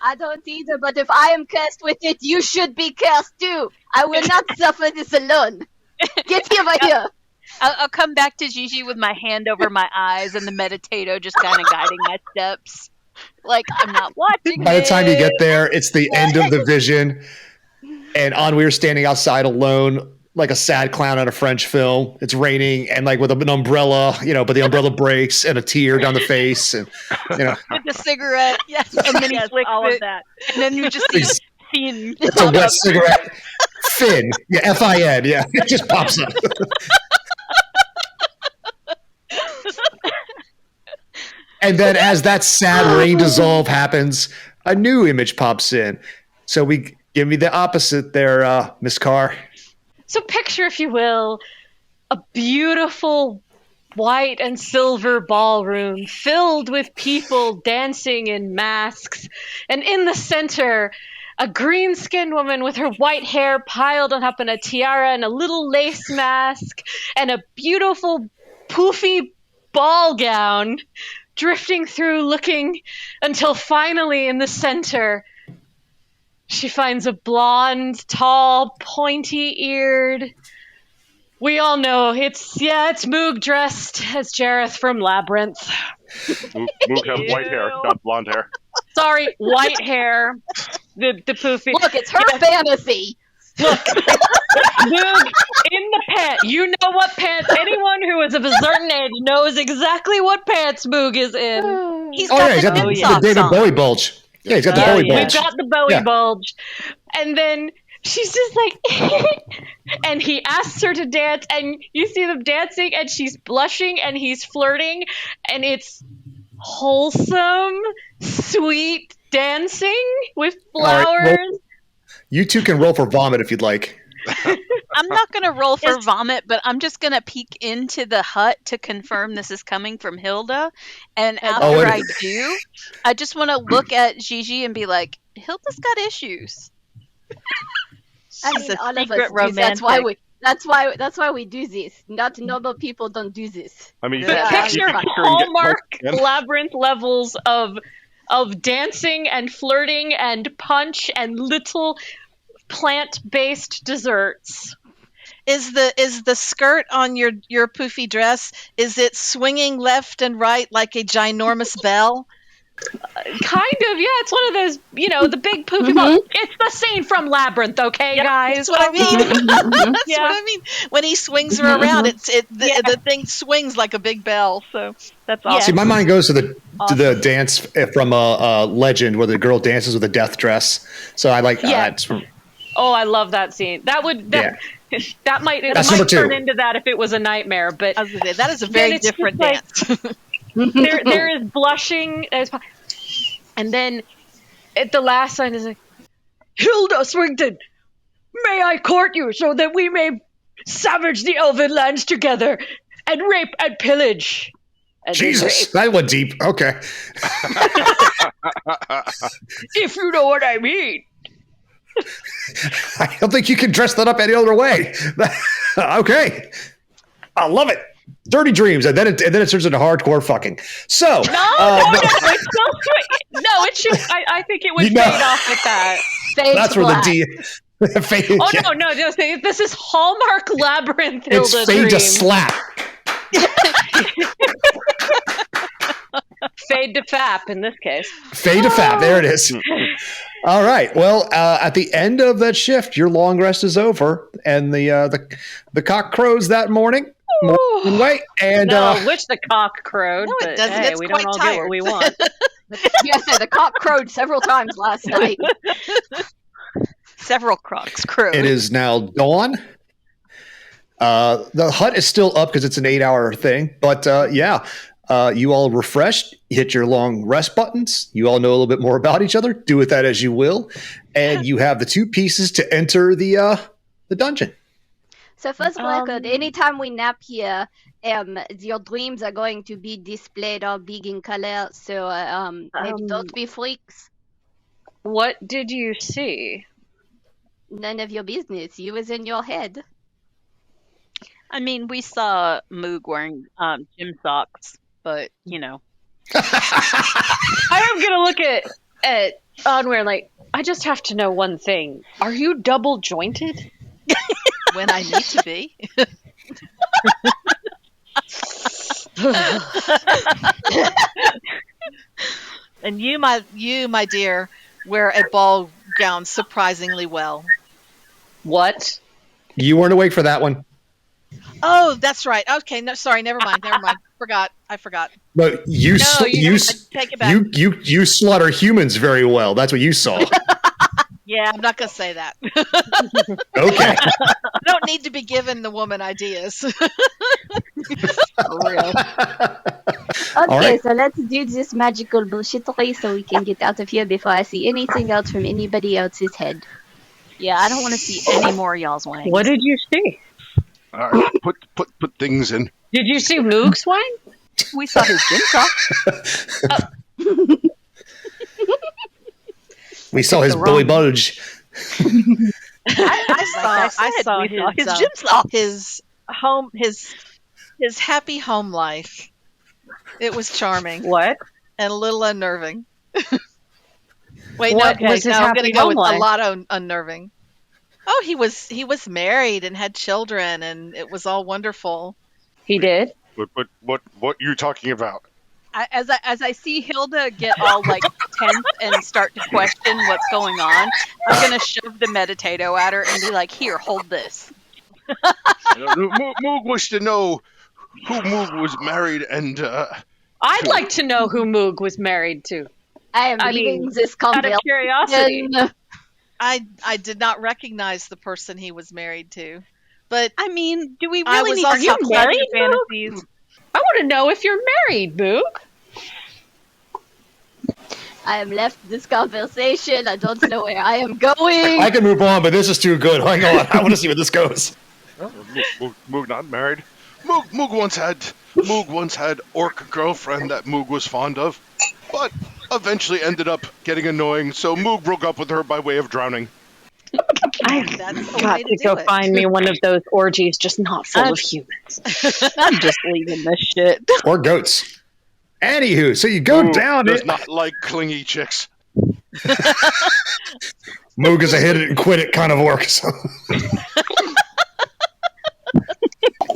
I don't either, but if I am cursed with it, you should be cursed too. I will not suffer this alone. Get over here. I'll come back to Gigi with my hand over my eyes and the meditato just kind of guiding my steps. Like, I'm not watching by the time you it. get there, it's the end of the vision, and Onweir standing outside alone, like a sad clown in a French film. It's raining, and like with an umbrella, but the umbrella breaks, and a tear down the face, and With a cigarette. Yes, and then he flicks all it. of that. And then you just see Finn. it's a wet cigarette. Finn, yeah, F-I-N, yeah, it just pops up. And then as that sad rain dissolve happens, a new image pops in. So give me the opposite there, Miss Carr. So picture, if you will, a beautiful white and silver ballroom filled with people dancing in masks. And in the center, a green-skinned woman with her white hair piled up in a tiara and a little lace mask and a beautiful poofy ball gown drifting through, looking until finally in the center she finds a blonde, tall, pointy-eared. We all know it's Moog dressed as Jareth from Labyrinth. Moog has white hair, not blonde hair. Sorry, white hair. The poofy. Look, it's her fantasy. Look, Moog in the pants. You know what pants. Anyone who is of a certain age knows exactly what pants Moog is in. he's Oh got yeah, he's the got the knit socks David on. Bowie bulge. Yeah, he's got the Bowie We've bulge. got the Bowie Yeah. bulge. And then she's just like, and he asks her to dance, and you see them dancing, and she's blushing, and he's flirting, and it's wholesome, sweet dancing with right, flowers. well- You two can roll for vomit if you'd like. I'm not going to roll for vomit, but I'm just going to peek into the hut to confirm this is coming from Hilda. And after I do, I just want to look at Gigi and be like, Hilda's got issues. I She's mean, a all of us secret do. That's why romantic. That's why we do this. Not normal people don't do this. I mean, you Yeah, can Picture and get Hallmark close again. Labyrinth levels of dancing and flirting and punch and little plant-based desserts. Is the skirt on your poofy dress, is it swinging left and right like a ginormous bell? Kind of, yeah. It's one of those, the big poopy ball. It's the scene from Labyrinth, okay, guys? That's what I mean. That's Yeah. what I mean. When he swings her around, the thing swings like a big bell. So that's awesome. See, my mind goes to the dance from Legend where the girl dances with a death dress. So I like that. Oh, I love that scene. That might turn into that if it was a nightmare. But I was gonna say, that is a very different dance. there is blushing, and then at the last line is like, Hilda Swington, may I court you so that we may savage the elven lands together and rape and pillage. And Jesus, that went deep. Okay. If you know what I mean. I don't think you can dress that up any other way. Okay. I love it. Dirty dreams, and then it turns into hardcore fucking. So no, it's still sweet. No, it should. I think it would fade off with that. That's where the D. Fade, no! This is Hallmark Labyrinth. Hilda it's fade to slap. Fade to fap in this case. Fade to fap. There it is. All right. Well, at the end of that shift, your long rest is over, and the cock crows that morning. Wait, and which the cock crowed. No, it doesn't. Hey, it's we quite don't all tired. get what we want. Yes, the cock crowed several times last night. Several crocs crowed. It is now dawn. The hut is still up because it's an 8-hour thing, but you all refreshed, hit your long rest buttons. You all know a little bit more about each other. Do with that as you will, and you have the 2 pieces to enter the dungeon. So first record, anytime we nap here, your dreams are going to be displayed all big in color. So maybe don't be freaks. What did you see? None of your business. You was in your head. I mean, we saw Moog wearing gym socks, but I am gonna look at Onweir like, I just have to know one thing. Are you double jointed? When I need to be. And you, my dear, wear a ball gown surprisingly well. What? You weren't awake for that one. Oh, that's right. Okay, no, sorry, never mind. I forgot. But you take it back. You slaughter humans very well. That's what you saw. Yeah, I'm not gonna say that. Okay. I don't need to be giving the woman ideas. For All real. Okay, right. so let's do this magical bullshittery so we can get out of here before I see anything else from anybody else's head. yeah, I don't want to see any more y'all's wangs. What did you see? All right, put things in. Did you see Moog's wine? We saw his gym socks. We saw his Billy Budge. I saw his gym socks. his happy home life. It was charming What? and a little unnerving. Wait, What no, was his I'm going happy to go with home life? a lot unnerving. Oh, he was married and had children, and it was all wonderful. He did? What you talking about? As I see Hilda get all like tense and start to question what's going on, I'm gonna shove the meditato at her and be like, "Here, hold this." Moog wished to know who Moog was married and. I'd like to know who Moog was married to. I am leaving this Out conversation. of curiosity. I did not recognize the person he was married to, but I mean, do we I really was need also to talk about married, your Moog? fantasies? I want to know if you're married, Moog. I am left this conversation. I don't know where I am going. I can move on, but this is too good. Hang on. I want to see where this goes. Moog not married. Moog once had orc girlfriend that Moog was fond of, but eventually ended up getting annoying. So Moog broke up with her by way of drowning. I've that's the got way to to go do it. find me one of those orgies, just not full of humans. I'm just leaving this shit. Or goats. Anywho, so you go Moog down does it. not like clingy chicks. Moog is a hit it and quit it kind of orc. So.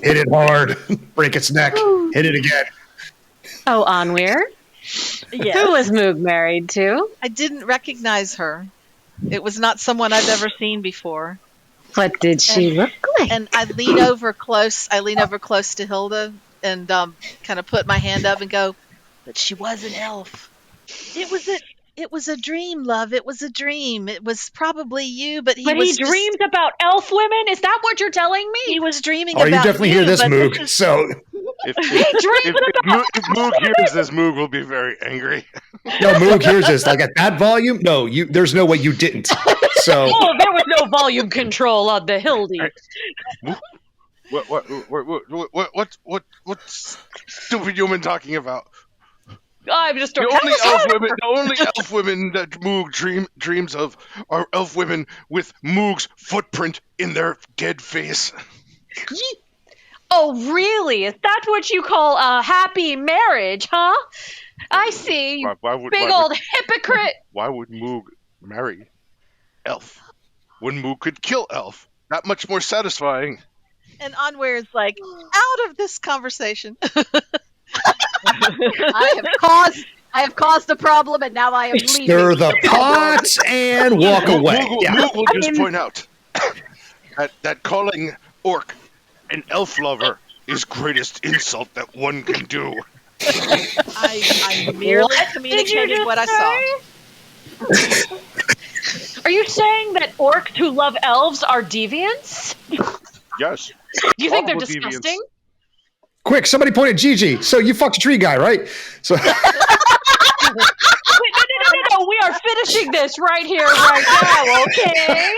Hit it hard, break its neck, hit it again. Oh, Onweir? Yes. Who was Moog married to? I didn't recognize her. It was not someone I've ever seen before. What did she look like? And I lean over close to Hilda and kind of put my hand up and go, but she was an elf. It was a dream, love. It was a dream. It was probably you, but he dreamed about elf women? Is that what you're telling me? He was dreaming Oh, about you definitely hear this, Moog. So, If Moog hears this, Moog will be very angry. no, Moog hears this. Like at that volume, no, there's no way you didn't. So, Oh, there was no volume control on the Hildy. What's stupid human talking about? I'm just The only elf women that Moog dreams of are elf women with Moog's footprint in their dead face. Oh, really? Is that what you call a happy marriage, huh? I see. Big old hypocrite. Why would Moog marry Elf when Moog could kill Elf? That much more satisfying. And Onweir is like, out of this conversation. I have caused a problem, and now I am leaving. stir the pot and walk away. Moog will just point out that calling Orc an elf lover is greatest insult that one can do. I merely communicated what I saw. Are you saying that orcs who love elves are deviants? Yes. Do you think they're Horrible deviants. disgusting? Quick, somebody point at Gigi. So you fucked a tree guy, right? So Wait, no. We are finishing this right here, right now, okay?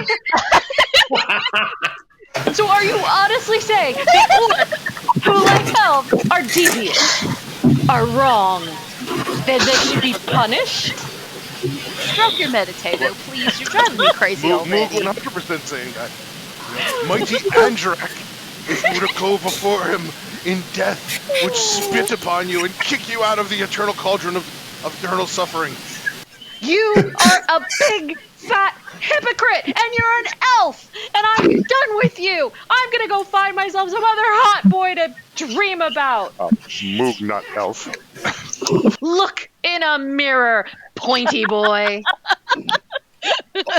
So are you honestly saying the orcs who like elves are deviant, are wrong, that they should be punished? Stroke your meditator, please. You're driving me crazy Moog already. 100% saying that. Mighty Andrak, if you were to go before him in death, would spit upon you and kick you out of the eternal cauldron of eternal suffering. You are a big, fat hypocrite, and you're an elf, and I'm done with you. I'm gonna go find myself some other hot boy to dream about. Moog, not elf. Look in a mirror, pointy boy.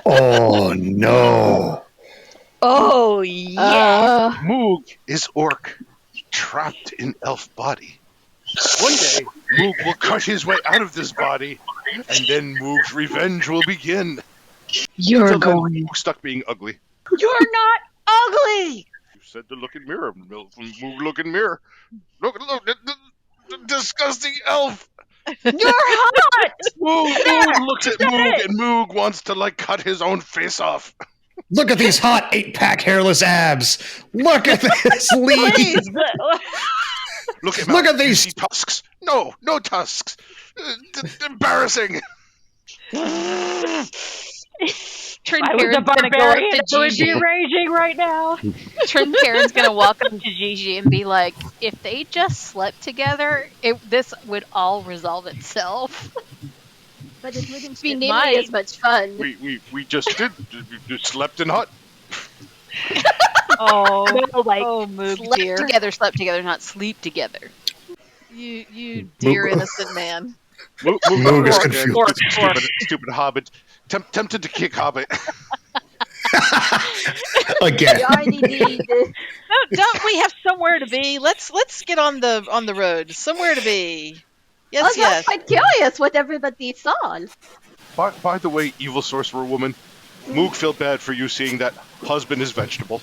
oh no. Oh, yeah. Moog is Orc, trapped in elf body. One day, Moog will cut his way out of this body, and then Moog's revenge will begin. You're Until then, going. Moog stuck being ugly. You're not ugly. You said to look in mirror. Moog, look in mirror. Look, the disgusting elf. You're hot. Moog looks at Moog, and Moog wants to, cut his own face off. Look at these hot 8-pack hairless abs. Look at this lead. Please. Look at these. You see tusks? No tusks. Embarrassing. Trin I was a Karen's gonna go up barbarian. to I would be Gigi. raging right now. Trin Karen's gonna walk up to Gigi and be like, if they just slept together, this would all resolve itself. But it wouldn't be It nearly might. as much fun. We just did. We just slept in hut. Oh, Moog slept together, not sleep together. you dear innocent man. Moog is confused. Stupid hobbit. Tempted to kick hobbit. Again. You already need. Don't we have somewhere to be? Let's get on the road. Somewhere to be. I Yes, was yes. quite curious what everybody saw. By the way, evil sorcerer woman, Moog felt bad for you seeing that husband is vegetable.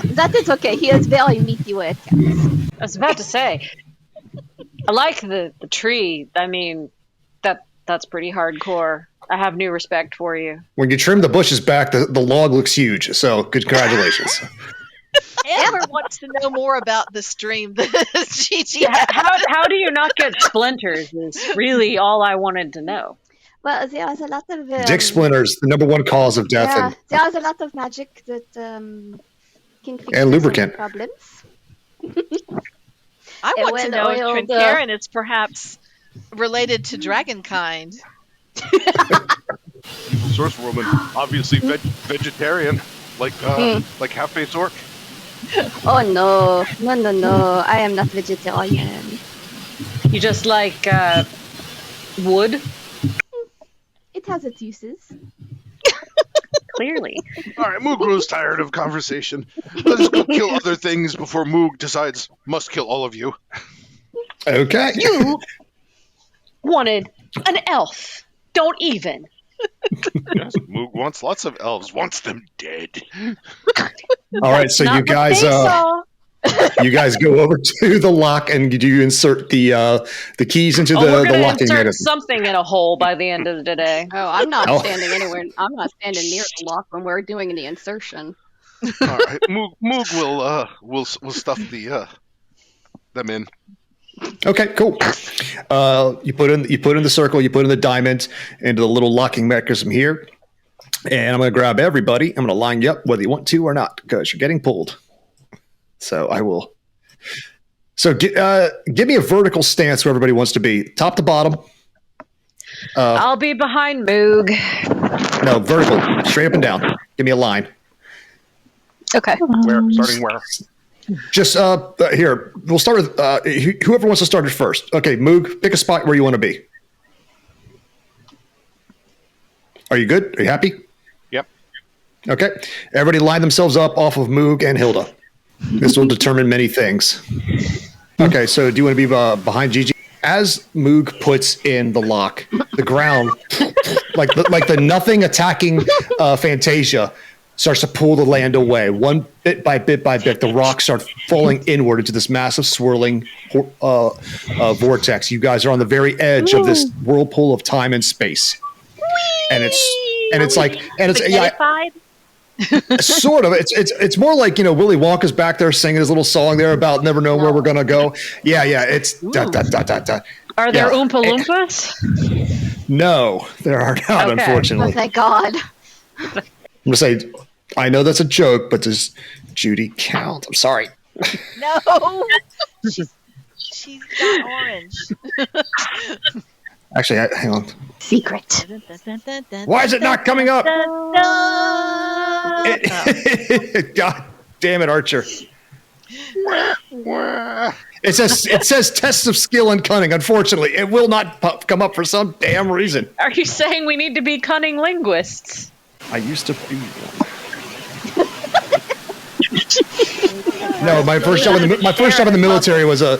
That is okay. He is very meaty with cats. I was about to say, I like the tree. I mean, that's pretty hardcore. I have new respect for you. When you trim the bushes back, the log looks huge. So congratulations. Amber wants to know more about this dream that Gigi had. How do you not get splinters is really all I wanted to know. Well, there is a lot of Dick splinters, the number one cause of death. Yeah, And there is a lot of magic that can fix And lubricant. some problems. I want to know if well-oiled, Trinkaren is perhaps related to dragonkind. Sorcerer woman, obviously vegetarian, like half-face orc. Oh no. I am not vegetarian. You just like wood? It has its uses. Clearly. All right, Moog grows tired of conversation. Let's go kill other things before Moog decides must kill all of you. Okay. You wanted an elf. Don't even. Yes, Moog wants lots of elves, wants them dead. All right, so you guys you guys go over to the lock and do you insert the keys into we're the gonna locking insert mechanism. something in a hole by the end of the day. Oh, I'm not Oh. standing anywhere. I'm not standing near the lock when we're doing the insertion. All right, Moog will stuff them in. Okay, cool. You put in the circle, you put in the diamond into the little locking mechanism here, and I'm going to grab everybody. I'm going to line you up whether you want to or not because you're getting pulled. So I will. So give me a vertical stance where everybody wants to be, top to bottom. I'll be behind Moog. No, vertical, straight up and down. Give me a line. Okay. Starting where? Just here. We'll start with whoever wants to start it first. Okay, Moog, pick a spot where you want to be. Are you good? Are you happy? Yep. Okay. Everybody line themselves up off of Moog and Hilda. This will determine many things. Okay, so do you want to be behind Gigi? As Moog puts in the lock, the ground, like the nothing attacking Fantasia, starts to pull the land away. One bit by bit by bit, the rocks start falling inward into this massive swirling vortex. You guys are on the very edge of this whirlpool of time and space. And it's sort of. It's more like, Willy Wonka's back there singing his little song there about never know where we're gonna go. Yeah. It's da da da da da. Are there Oompa Loompas? No, there are not. Okay. Unfortunately. Oh, thank God. I'm gonna say, I know that's a joke, but does Judy count? I'm sorry. No. She's got orange. Actually, hang on. Secret. Why is it not coming up? God damn it, Archer. It says tests of skill and cunning. Unfortunately, it will not come up for some damn reason. Are you saying we need to be cunning linguists? I used to be one. No, my first job in the military was a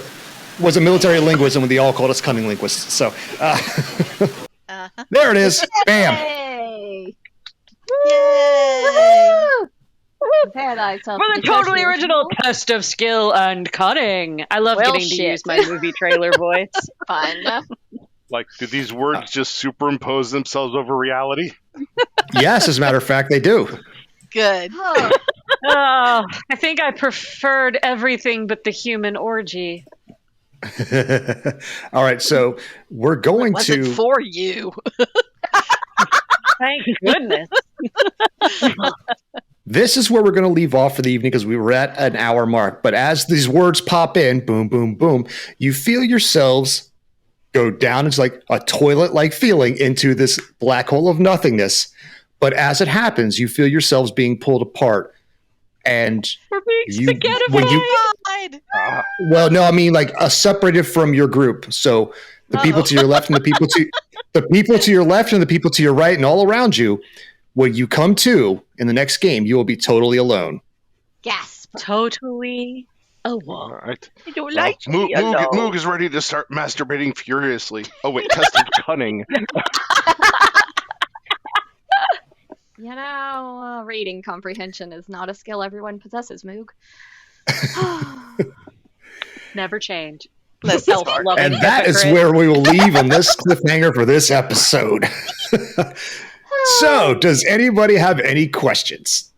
military linguist, and they all called us cunning linguists. So there it is. Bam. Hey. Yay! Paradise. For the totally original test of skill and cunning. I love Well, getting to shit. use my movie trailer voice. Fun. Like, do these words just superimpose themselves over reality? Yes, as a matter of fact, they do. Good. Oh, Oh, I think I preferred everything but the human orgy. All right, so we're going Was to. it for you? Thank goodness. This is where we're going to leave off for the evening because we were at an hour mark. But as these words pop in, boom, boom, boom, you feel yourselves go down. It's like a toilet-like feeling into this black hole of nothingness. But as it happens, you feel yourselves being pulled apart. And We're being spaghettified. well, no, I mean like separated from your group. So the people to your left and the people to your left and the people to your right and all around you. When you come to in the next game, you will be totally alone. gasp. Totally alone. All right. I don't Well, Moog is ready to start masturbating furiously. Oh, wait, test of cunning. Reading comprehension is not a skill everyone possesses, Moog. Never change. Let's Self start. loving And that is hypocrite. where we will leave on this cliffhanger for this episode. So, does anybody have any questions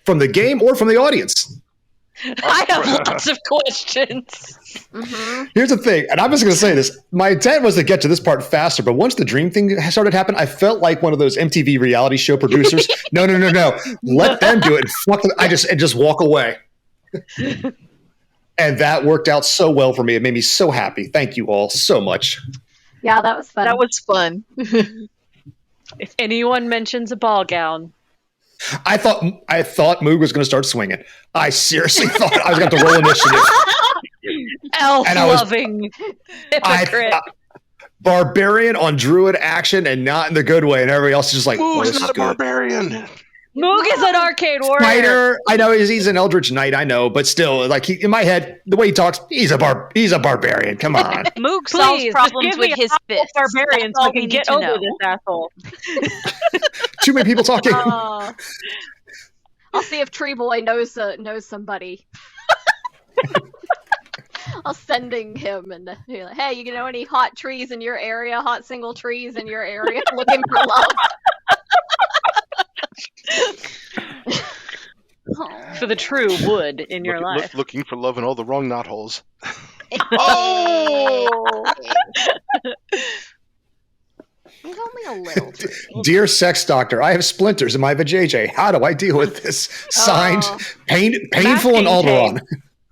from the game or from the audience? I have lots of questions. Mm-hmm. Here's the thing, and I'm just going to say this. My intent was to get to this part faster, but once the dream thing started happening, I felt like one of those MTV reality show producers. No. Let them do it. And fuck them. I just walk away. And that worked out so well for me. It made me so happy. Thank you all so much. Yeah, that was fun. That was fun. If anyone mentions a ball gown, I thought Moog was going to start swinging. I seriously thought I was going to roll initiative. Elf-loving hypocrite. Barbarian on druid action and not in the good way, and everybody else is just like, Moog's this is not a good. barbarian. Moog is an arcade warrior. Fighter, I know he's an Eldritch Knight, I know, but still, like in my head, the way he talks, he's a barbarian. Come on. Moog solves Please, problems just give with me his a fists. barbarian That's so I all we can need get to over know. this asshole. Too many people talking. I'll see if Tree Boy knows somebody. I'll sending him and be like, hey, you know any hot trees in your area? Hot single trees in your area? Looking for love. For the true wood in your life. Looking for love in all the wrong knotholes. Oh! He's only a little tree. Dear sex doctor, I have splinters in my vajayjay. How do I deal with this? Signed, painful and Masking Alderon.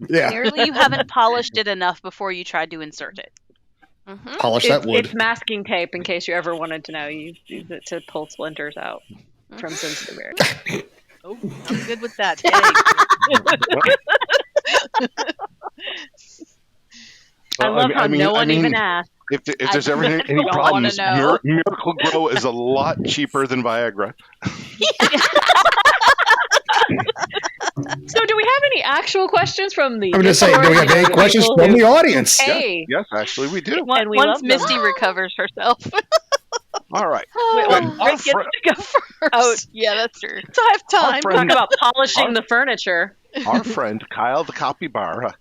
Yeah. Clearly, you haven't polished it enough before you tried to insert it. Mm-hmm. Polish that wood. It's masking tape, in case you ever wanted to know. You use it to pull splinters out from sensitive areas. Oh, I'm good with that. I love how no one even asked. If there's ever any don't problems, wanna know. Miracle Grow is a lot cheaper than Viagra. So, do we have any actual questions from the? I'm going to say, do we have any questions from the audience? Hey, Yes, actually, we do. and we Once love them. Misty recovers herself. All right. Wait, Our Rick gets friend- to go first. Oh, yeah, that's true. So I have time. friend- Talk about polishing the furniture. Our friend Kyle the Capybara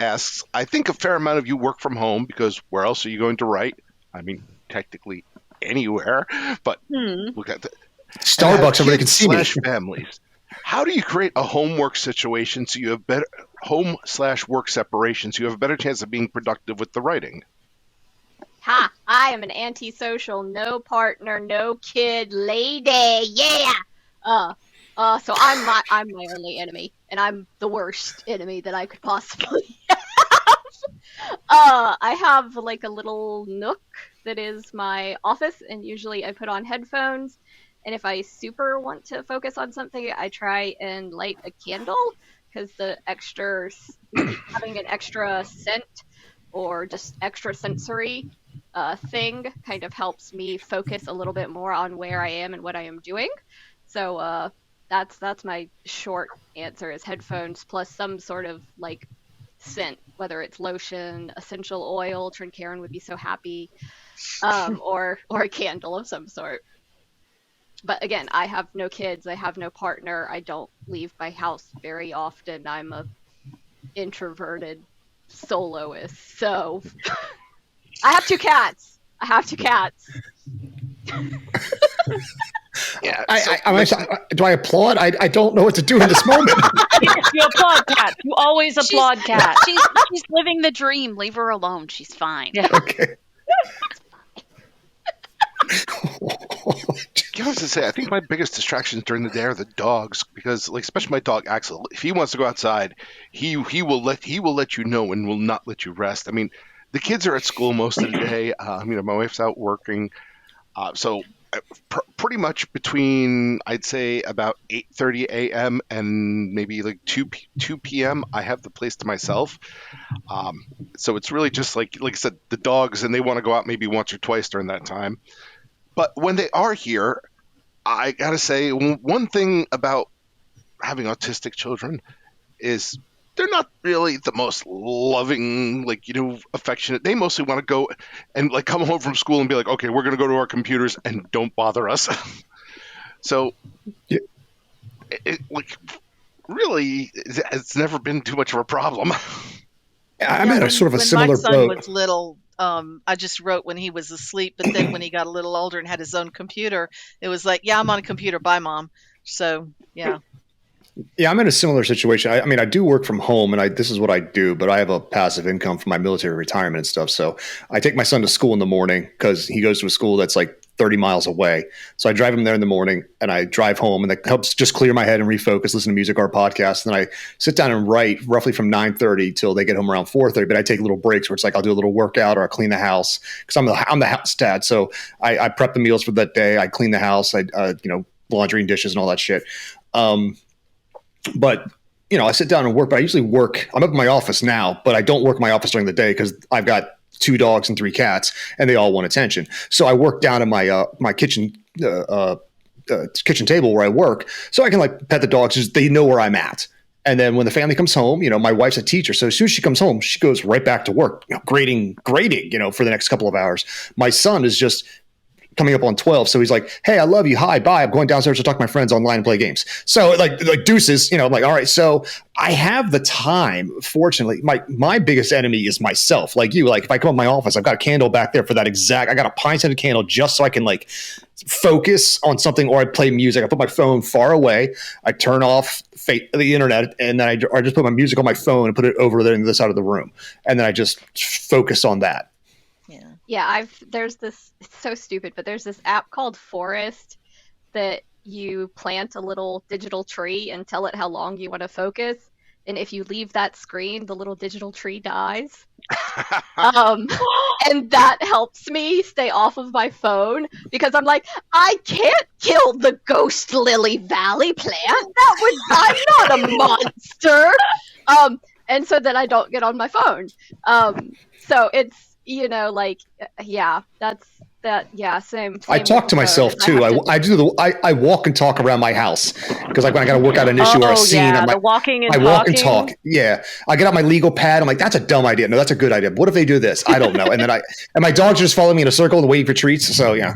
asks, I think a fair amount of you work from home because where else are you going to write? I mean, technically anywhere, but look at that. Starbucks, everybody can see me. Families. How do you create a homework situation so you have better home/work separation so you have a better chance of being productive with the writing? Ha! I am an antisocial, no partner, no kid lady. Yeah. So I'm my only enemy, and I'm the worst enemy that I could possibly have. I have like a little nook that is my office, and usually I put on headphones. And if I super want to focus on something, I try and light a candle because the extra having an extra scent or just extra sensory thing kind of helps me focus a little bit more on where I am and what I am doing. So that's my short answer is headphones plus some sort of like scent, whether it's lotion, essential oil. Trincairn would be so happy, or a candle of some sort. But again, I have no kids. I have no partner. I don't leave my house very often. I'm a introverted soloist. So I have two cats. Yeah. Do I applaud? I don't know what to do in this moment. Yes, you applaud cats. You always applaud cats. She's living the dream. Leave her alone. She's fine. Yeah. Okay. I was to say, I think my biggest distractions during the day are the dogs because, like, especially my dog Axel. If he wants to go outside, he will let you know and will not let you rest. I mean, the kids are at school most of the day. My wife's out working, so pretty much between I'd say about 8:30 a.m. and maybe like 2 p.m. I have the place to myself. So it's really just like I said, the dogs, and they want to go out maybe once or twice during that time. But when they are here, I gotta say one thing about having autistic children is they're not really the most loving, affectionate. They mostly want to go and come home from school and be like, okay, we're gonna go to our computers and don't bother us. So, Yeah. Really, it's never been too much of a problem. I'm at a sort of a when similar my son boat. was little, I just wrote when he was asleep, but then when he got a little older and had his own computer, it was like, yeah, I'm on a computer. Bye, Mom. So, yeah. Yeah, I'm in a similar situation. I mean, I do work from home, and this is what I do, but I have a passive income from my military retirement and stuff. So I take my son to school in the morning because he goes to a school that's like 30 miles away. So I drive him there in the morning, and I drive home, and that helps just clear my head and refocus, listen to music or podcasts. And then I sit down and write roughly from 9:30 till they get home around 4:30. But I take little breaks where it's like I'll do a little workout or I'll clean the house because I'm the house dad. So I prep the meals for that day. I clean the house. Laundry and dishes and all that shit. But I sit down and work, but I usually work. I'm up in my office now, but I don't work in my office during the day because I've got 2 dogs and 3 cats, and they all want attention. So I work down in my kitchen kitchen table where I work, so I can like pet the dogs. Just they know where I'm at. And then when the family comes home, my wife's a teacher, so as soon as she comes home, she goes right back to work, grading, for the next couple of hours. My son is just coming up on 12. So he's like, hey, I love you. Hi, bye. I'm going downstairs to talk to my friends online and play games. So like deuces, I'm like, all right. So I have the time. Fortunately, my biggest enemy is myself. Like you, like if I come to my office, I've got a candle back there for that exact, I got a pine scented candle just so I can like focus on something, or I play music. I put my phone far away. I turn off the internet, and then I just put my music on my phone and put it over there in the side of the room. And then I just focus on that. Yeah, there's this, it's so stupid, but there's this app called Forest that you plant a little digital tree and tell it how long you want to focus. And if you leave that screen, the little digital tree dies. And that helps me stay off of my phone because I'm like, I can't kill the ghost lily valley plant. I'm not a monster. And so that I don't get on my phone. So it's, same. I talk to myself too. I walk and talk around my house because like when I got to work out an issue or a scene, I'm like, walking and I walk and talking. talk. Yeah, I get out my legal pad. I'm like, that's a dumb idea. No, that's a good idea. What if they do this? I don't know. And then and my dogs just follow me in a circle and waiting for treats. So yeah,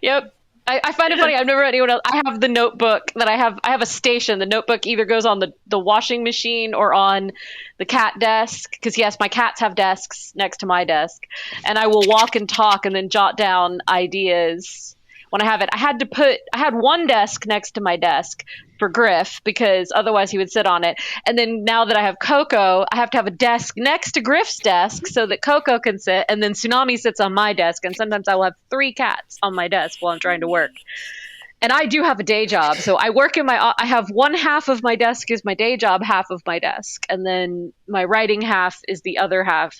Yep. I find it funny. I've never met anyone else. I have the notebook that I have a station. The notebook either goes on the washing machine or on the cat desk. Because yes, my cats have desks next to my desk. And I will walk and talk and then jot down ideas when I have it. I had one desk next to my desk for Griff because otherwise he would sit on it. And then now that I have Coco, I have to have a desk next to Griff's desk so that Coco can sit. And then Tsunami sits on my desk. And sometimes I will have 3 cats on my desk while I'm trying to work. And I do have a day job. So I work I have one half of my desk is my day job, half of my desk. And then my writing half is the other half.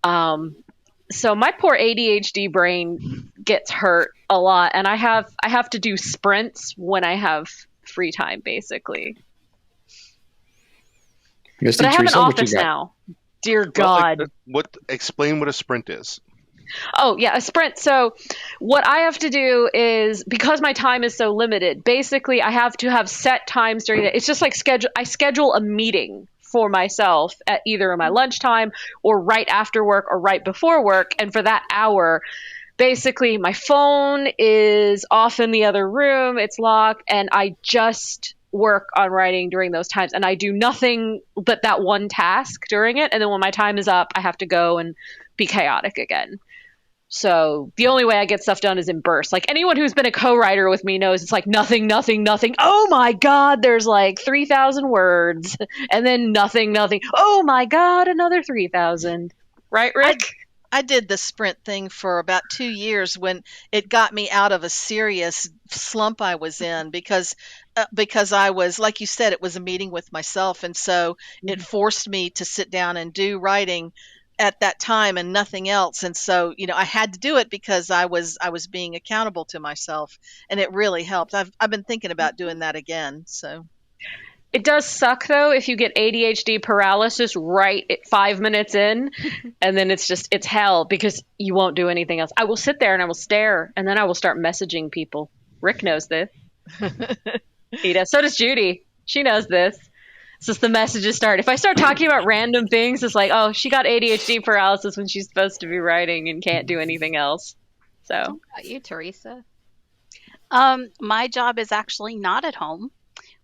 So my poor ADHD brain gets hurt a lot. And I have to do sprints when I have free time, basically. Misty, but I have Teresa, an office now. Dear God. Explain what a sprint is. Oh, yeah, a sprint. So what I have to do is, because my time is so limited, basically I have to have set times during the, it's just like I schedule a meeting for myself at either in my lunchtime or right after work or right before work. And for that hour, basically my phone is off in the other room, it's locked, and I just work on writing during those times. And I do nothing but that one task during it. And then when my time is up, I have to go and be chaotic again. So the only way I get stuff done is in bursts. Like anyone who's been a co-writer with me knows it's like nothing, nothing, nothing. Oh my God, there's like 3,000 words. And then nothing, nothing. Oh my God, another 3,000. Right, Rick? I did the sprint thing for about 2 years when it got me out of a serious slump I was in because I was, like you said, it was a meeting with myself. And so it forced me to sit down and do writing at that time and nothing else. And so, I had to do it because I was being accountable to myself, and it really helped. I've been thinking about doing that again. So it does suck though if you get ADHD paralysis right at 5 minutes in, and then it's hell because you won't do anything else. I will sit there and I will stare, and then I will start messaging people. Rick knows this. He does. So does Judy. She knows this. Since the messages start. If I start talking about random things, it's like, oh, she got ADHD paralysis when she's supposed to be writing and can't do anything else. So, what about you, Teresa? My job is actually not at home,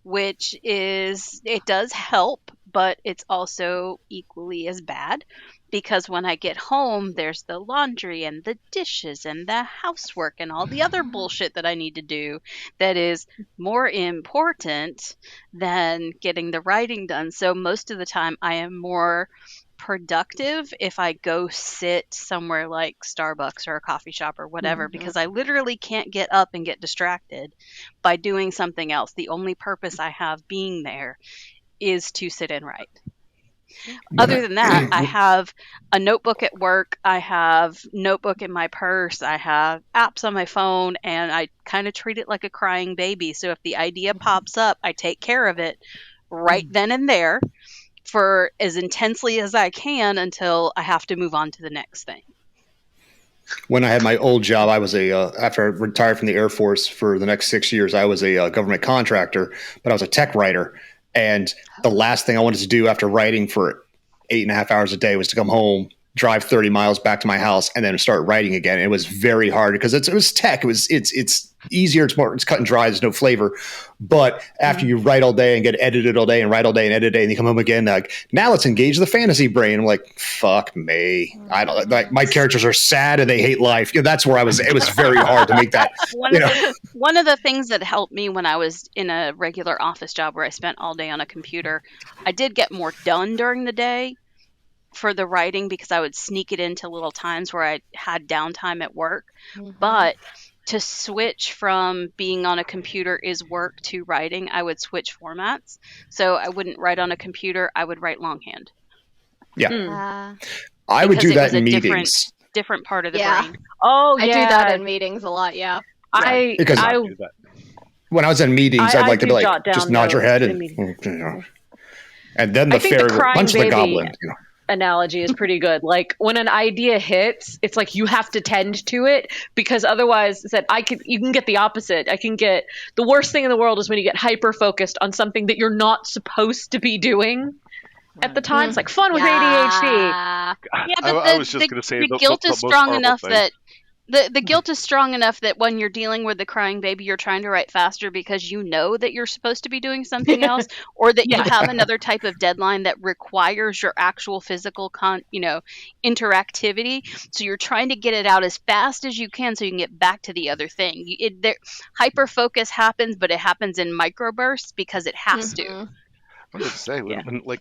which it does help, but it's also equally as bad because when I get home, there's the laundry and the dishes and the housework and all the other bullshit that I need to do that is more important than getting the writing done. So most of the time I am more productive if I go sit somewhere like Starbucks or a coffee shop or whatever, because I literally can't get up and get distracted by doing something else. The only purpose I have being there is to sit and write. Other than that, I have a notebook at work. I have notebook in my purse. I have apps on my phone, and I kind of treat it like a crying baby. So if the idea pops up, I take care of it right then and there for as intensely as I can until I have to move on to the next thing. When I had my old job, I was after I retired from the Air Force for the next 6 years, I was a government contractor, but I was a tech writer. And the last thing I wanted to do after writing for 8.5 hours a day was to come home, drive 30 miles back to my house, and then start writing again. It was very hard because it was tech. It's easier. It's cut and dry. There's no flavor. But after you write all day and get edited all day and write all day and edit day, and you come home again, like, now let's engage the fantasy brain. I'm like, fuck me. I don't like, my characters are sad and they hate life. That's where I was. It was very hard to make that. One of the things that helped me when I was in a regular office job where I spent all day on a computer, I did get more done during the day for the writing because I would sneak it into little times where I had downtime at work. But to switch from being on a computer is work to writing, I would switch formats. So I wouldn't write on a computer, I would write longhand. Yeah. I would do that in meetings. Different part of the brain. Oh, I do that in meetings a lot, Because I do that. when I was in meetings, I'd like to be do jot like, down just nod your notes head in and then the I think fairy the will crying punch the baby goblin. analogy is pretty good. Like when an idea hits, it's like you have to tend to it because otherwise, you can get the opposite. I can get the worst thing in the world is when you get hyper focused on something that you're not supposed to be doing at the time. It's like fun with ADHD. Yeah, but I was just going to say the guilt the is most strong horrible enough thing. that the guilt is strong enough that when you're dealing with the crying baby, you're trying to write faster because you know that you're supposed to be doing something else, or that you have another type of deadline that requires your actual physical interactivity. So you're trying to get it out as fast as you can so you can get back to the other thing. Hyper focus happens, but it happens in microbursts because it has to. I was going to say,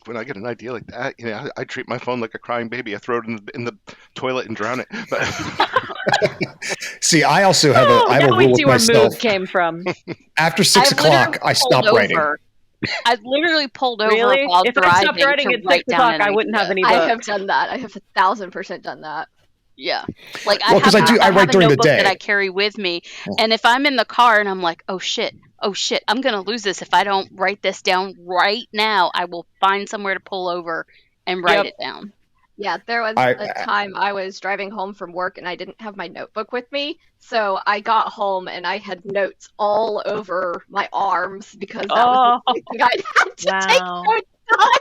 when I get an idea like that, I treat my phone like a crying baby. I throw it in the toilet and drown it. But see, I also have a now we rule see with where myself. mood came from. After 6 o'clock, I stop writing. I literally pulled over Really? while If I driving stopped writing to at write 6 down o'clock, an I wouldn't have idea. any books. I have done that. I have 1,000% done that. Yeah, like Well, 'cause I write during the notebook day. that I carry with me, and if I'm in the car and I'm like, oh shit, I'm gonna lose this if I don't write this down right now. I will find somewhere to pull over and write it down. Yeah, there was a time I was driving home from work and I didn't have my notebook with me, so I got home and I had notes all over my arms because that was the thing I'd had to take notes on.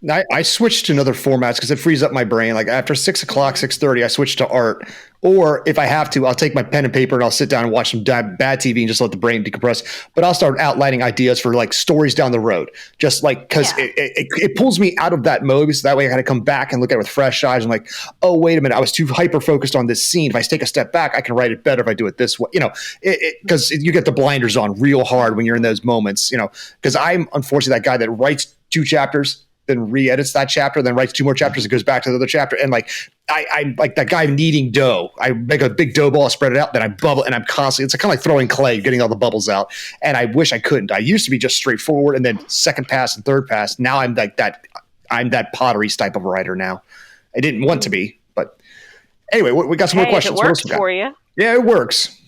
I switched to another formats because it frees up my brain. Like after 6 o'clock, 6:30, I switch to art. Or if I have to, I'll take my pen and paper and I'll sit down and watch some bad TV and just let the brain decompress. But I'll start outlining ideas for like stories down the road, just like because it pulls me out of that mode. So that way I got to come back and look at it with fresh eyes. I'm like, oh, wait a minute, I was too hyper focused on this scene. If I take a step back, I can write it better if I do it this way. Because you get the blinders on real hard when you're in those moments. Because I'm unfortunately that guy that writes 2 chapters. Then re-edits that chapter, then writes 2 more chapters, and goes back to the other chapter. And like I'm like that guy kneading dough. I make a big dough ball, spread it out, then I bubble, and I'm constantly. It's kind of like throwing clay, getting all the bubbles out. And I wish I couldn't. I used to be just straightforward, and then second pass and third pass. Now I'm like that. I'm that potteries type of writer now. I didn't want to be, but anyway, we got some more questions. It works for you. Yeah, it works.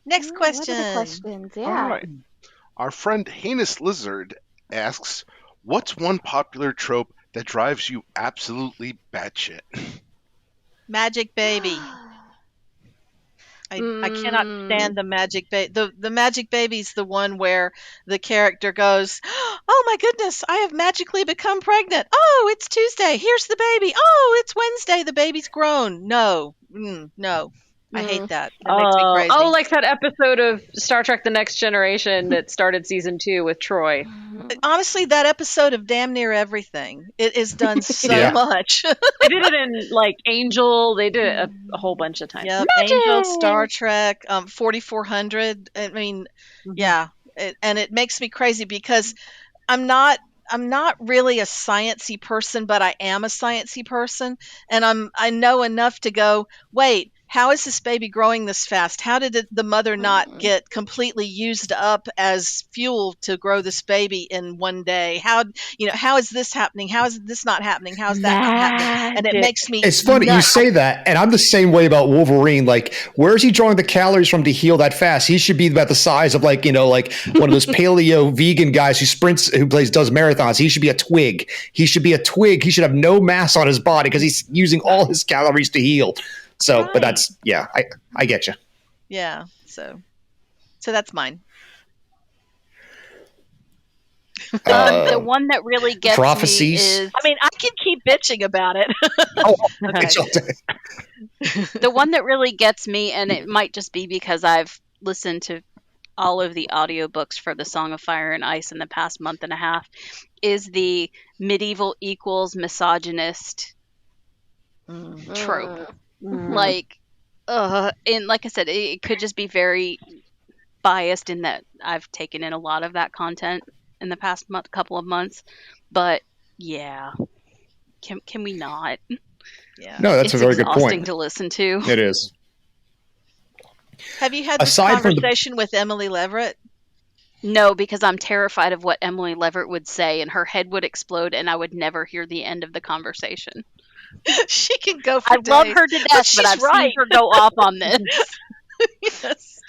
Next question. What are the questions? Yeah. all right. Our friend Heinous Lizard asks, what's one popular trope that drives you absolutely batshit? Magic baby. I cannot stand the magic baby. The magic baby's the one where the character goes, oh my goodness, I have magically become pregnant. Oh, it's Tuesday. Here's the baby. Oh, it's Wednesday. The baby's grown. No. No. I hate that. That makes me crazy. Oh, like that episode of Star Trek The Next Generation that started season 2 with Troy. Honestly, that episode of damn near everything. It is done so much. They did it in like Angel. They did it a whole bunch of times. Yep, Angel, Star Trek, 4400. I mean, yeah, and it makes me crazy because I'm not really a sciencey person, but I am a sciencey person, and I know enough to go, wait, how is this baby growing this fast? How did the mother not get completely used up as fuel to grow this baby in one day? How is this happening? How is this not happening? How is that not happening? And it makes me It's funny you nuts. say that, and I'm the same way about Wolverine. Like, where is he drawing the calories from to heal that fast? He should be about the size of like one of those paleo vegan guys who does marathons. He should be a twig. He should be a twig. He should have no mass on his body because he's using all his calories to heal. So, Right. but that's I get you. Yeah. So that's mine. The one that really gets Prophecies. me is I mean, I can keep bitching about it. It's all day. the one that really gets me, and it might just be because I've listened to all of the audiobooks for the Song of Fire and Ice in the past month and a half, is the medieval equals misogynist trope. Like, and like I said, it could just be very biased in that I've taken in a lot of that content in the past couple of months. But yeah, can we not? Yeah. No, that's It's a very good exhausting point. to listen to. It is. Have you had this Aside from the- conversation with Emily Leverett? No, because I'm terrified of what Emily Leverett would say, and her head would explode, and I would never hear the end of the conversation. She can go for I love days, her to death, but I've seen her go off on this. Yes.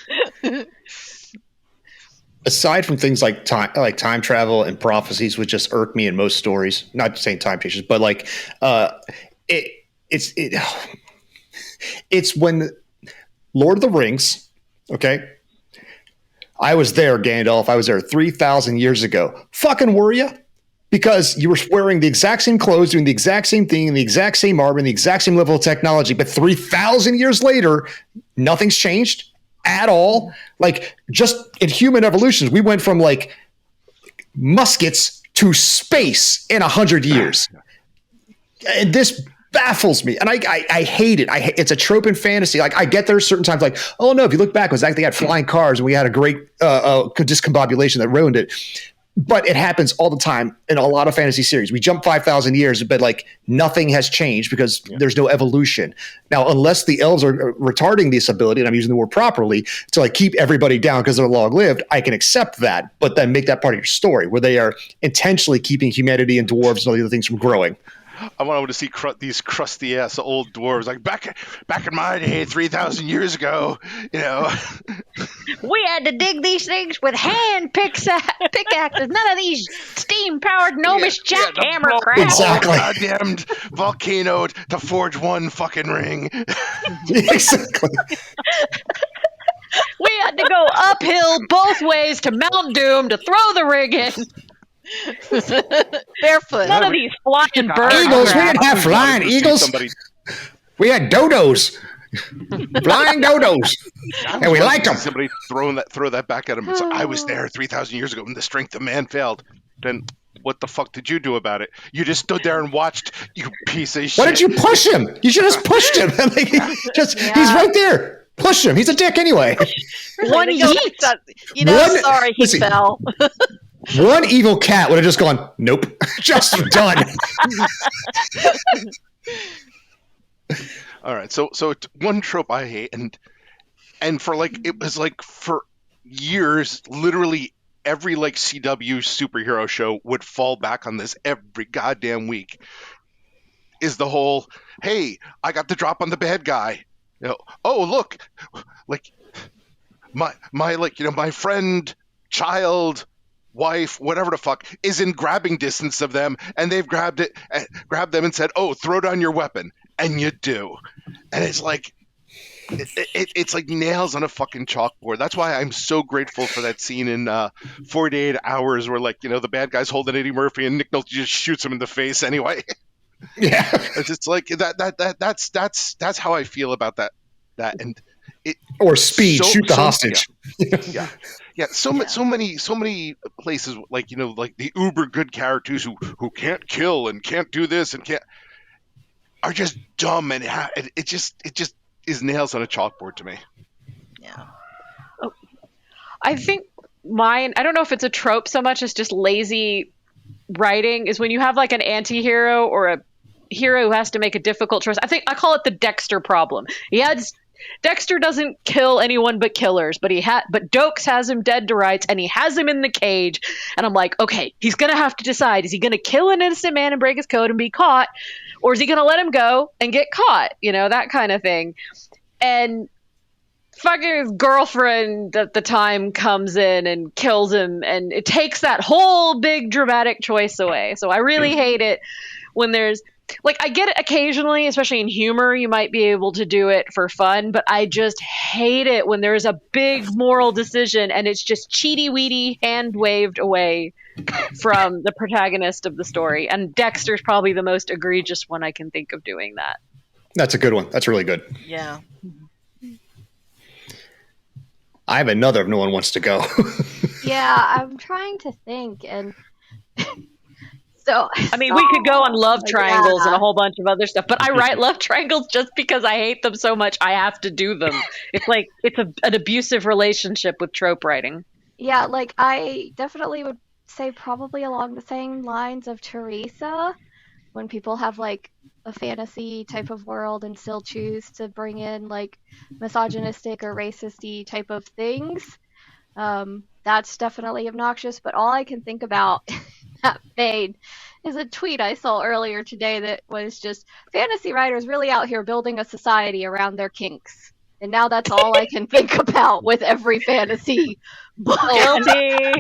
Aside from things like time travel and prophecies, which just irk me in most stories. Not saying time chasers, but like it's when Lord of the Rings. Okay, I was there, Gandalf. I was there 3,000 years ago. Fucking were you? Because you were wearing the exact same clothes, doing the exact same thing, in the exact same armor, and the exact same level of technology. But 3,000 years later, nothing's changed at all. Like, just in human evolutions, we went from like muskets to space in 100 years. And this baffles me, and I hate it. It's a trope in fantasy. Like, I get there certain times, like, oh no, if you look back, it was actually had flying cars, and we had a great discombobulation that ruined it. But it happens all the time in a lot of fantasy series. We jump 5,000 years, but like nothing has changed because there's no evolution. Now, unless the elves are retarding this ability, and I'm using the word properly, to like keep everybody down because they're long lived, I can accept that. But then make that part of your story where they are intentionally keeping humanity and dwarves and all the other things from growing. I want to see these crusty ass old dwarves like back in my day, 3,000 years ago. You know, We had to dig these things with hand pickaxes. None of these steam-powered gnomish jackhammer crap. Exactly. Goddamned volcano to forge one fucking ring. Exactly. We had to go uphill both ways to Mount Doom to throw the rig in. Barefoot. None of these flying birds. Eagles, we crap. didn't have flying See eagles. somebody- We had dodos. Flying dodos. And we liked them. Somebody throw that back at him. So I was there 3,000 years ago when the strength of man failed. Then what the fuck did you do about it? You just stood there and watched, you piece of shit. Why didn't you push him? You should have just pushed him. Like, he's right there. Push him. He's a dick anyway. One They go, yeet. You know, One- sorry, he listen. fell. One evil cat would have just gone, nope, just done. All right, so it's one trope I hate, and for like it was like for years, literally every like CW superhero show would fall back on this every goddamn week. Is the whole, hey, I got the drop on the bad guy. You know, oh look, like my like, you know, my friend, child, wife, whatever the fuck, is in grabbing distance of them, and they've grabbed them and said, oh, throw down your weapon. And you do. And it's like, it's like nails on a fucking chalkboard. That's why I'm so grateful for that scene in 48 Hours where, like, you know, the bad guy's holding Eddie Murphy and Nick Nolte just shoots him in the face anyway. Yeah. It's just like that's how I feel about that. And it, Or Speed, shoot the hostage. Yeah, so many places, like, you know, like the uber good characters who can't kill and can't do this and can't, are just dumb, and it just is nails on a chalkboard to me. Yeah. I think mine, I don't know if it's a trope so much as just lazy writing, is when you have like an anti-hero or a hero who has to make a difficult choice. I call it the Dexter problem. He has Dexter doesn't kill anyone but killers, but Dokes has him dead to rights, and he has him in the cage. And I'm like, okay, he's gonna have to decide: is he gonna kill an innocent man and break his code and be caught, or is he gonna let him go and get caught? That kind of thing. And fucking his girlfriend at the time comes in and kills him, and it takes that whole big dramatic choice away. So I really hate it when there's I get it occasionally, especially in humor, you might be able to do it for fun, but I just hate it when there's a big moral decision and it's just cheaty-weedy, hand-waved away from the protagonist of the story. And Dexter's probably the most egregious one I can think of doing that. That's a good one. That's really good. Yeah. I have another if no one wants to go. Yeah, I'm trying to think, and so I mean, we could go on love triangles and a yeah. whole bunch of other stuff, but I write love triangles just because I hate them so much I have to do them. It's like an abusive relationship with trope writing. Yeah, I definitely would say probably along the same lines of Teresa, when people have a fantasy type of world and still choose to bring in misogynistic or racist-y type of things. That's definitely obnoxious, but all I can think about in that vein is a tweet I saw earlier today that was just fantasy writers really out here building a society around their kinks. And now that's all I can think about with every fantasy book. Guilty.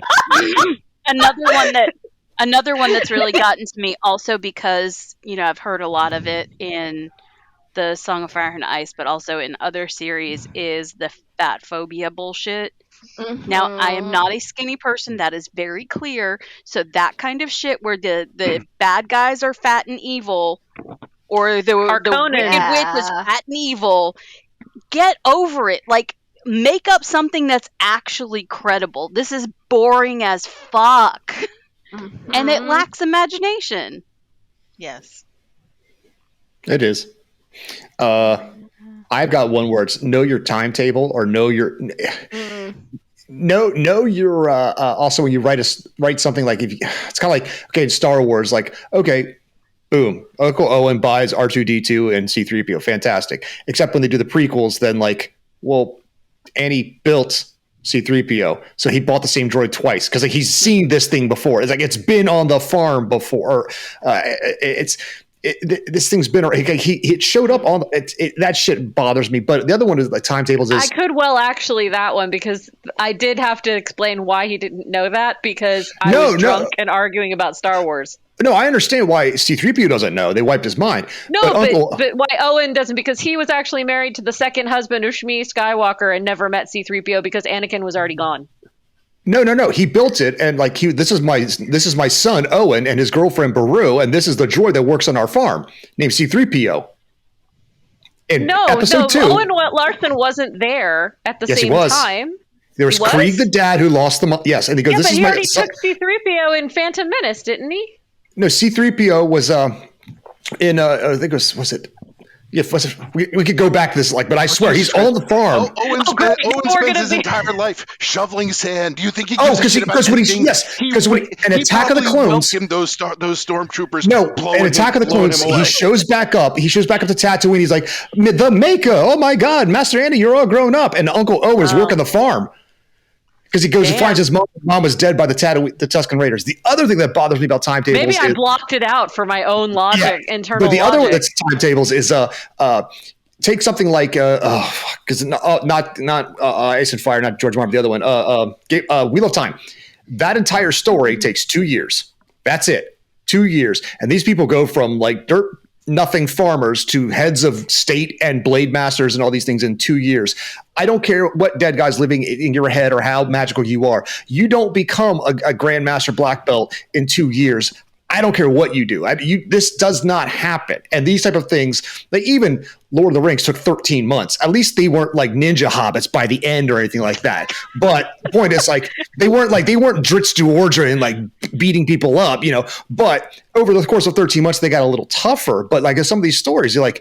Another one that's really gotten to me also because, I've heard a lot of it in the Song of Fire and Ice, but also in other series is the fat phobia bullshit. Mm-hmm. Now, I am not a skinny person. That is very clear. So that kind of shit where the bad guys are fat and evil, or the wicked witch is fat and evil, get over it. Make up something that's actually credible. This is boring as fuck. Mm-hmm. And it lacks imagination. Yes. It is. I've got one word: know your timetable, or know your know your. Also, when you write something it's kind of okay, in Star Wars, okay, boom, Uncle Owen buys R2-D2 and C-3PO, fantastic. Except when they do the prequels, then Annie built C-3PO, so he bought the same droid twice because he's seen this thing before. It's it's been on the farm before. This thing's been. It showed up on that shit bothers me. But the other one is the timetables. I could actually that one, because I did have to explain why he didn't know that, because I was drunk and arguing about Star Wars. No, I understand why C-3PO doesn't know. They wiped his mind. No, but why Owen doesn't? Because he was actually married to the second husband of Shmi Skywalker and never met C-3PO because Anakin was already gone. No. He built it, and this is my son Owen and his girlfriend Beru, and this is the droid that works on our farm named C-3PO. No, episode 2, Owen Larson wasn't there at the same time. There was Krieg, the dad, who lost them. Yes, and he goes, "This is my." He took C-3PO in Phantom Menace, didn't he? No, C-3PO was in I think was it. Yeah, we could go back to this, but I swear he's on the farm. Owen spends his entire life shoveling sand. Do you think he gives a shit about because when Attack of the Clones, those stormtroopers. No, in Attack of the Clones, he shows back up. He shows back up to Tatooine. He's like, the Maker. Oh my God, Master Andy, you're all grown up. And Uncle Owen is working the farm. Because he goes and finds his mom was dead by the Tusken Raiders. The other thing that bothers me about timetables, maybe I blocked it out for my own logic, internal. But the logic. other one that's timetables is take something like because not Ice and Fire, not George Martin, the other one, Wheel of Time. That entire story takes 2 years. That's it, 2 years, and these people go from dirt nothing farmers to heads of state and blade masters and all these things in 2 years. I don't care what dead guy's living in your head or how magical you are. You don't become a grandmaster black belt in 2 years. I don't care what you do. This does not happen. And these type of things, even Lord of the Rings took 13 months. At least they weren't like ninja hobbits by the end or anything like that. But the point is, they weren't Dritz Duordra and beating people up, But over the course of 13 months, they got a little tougher. But some of these stories, you're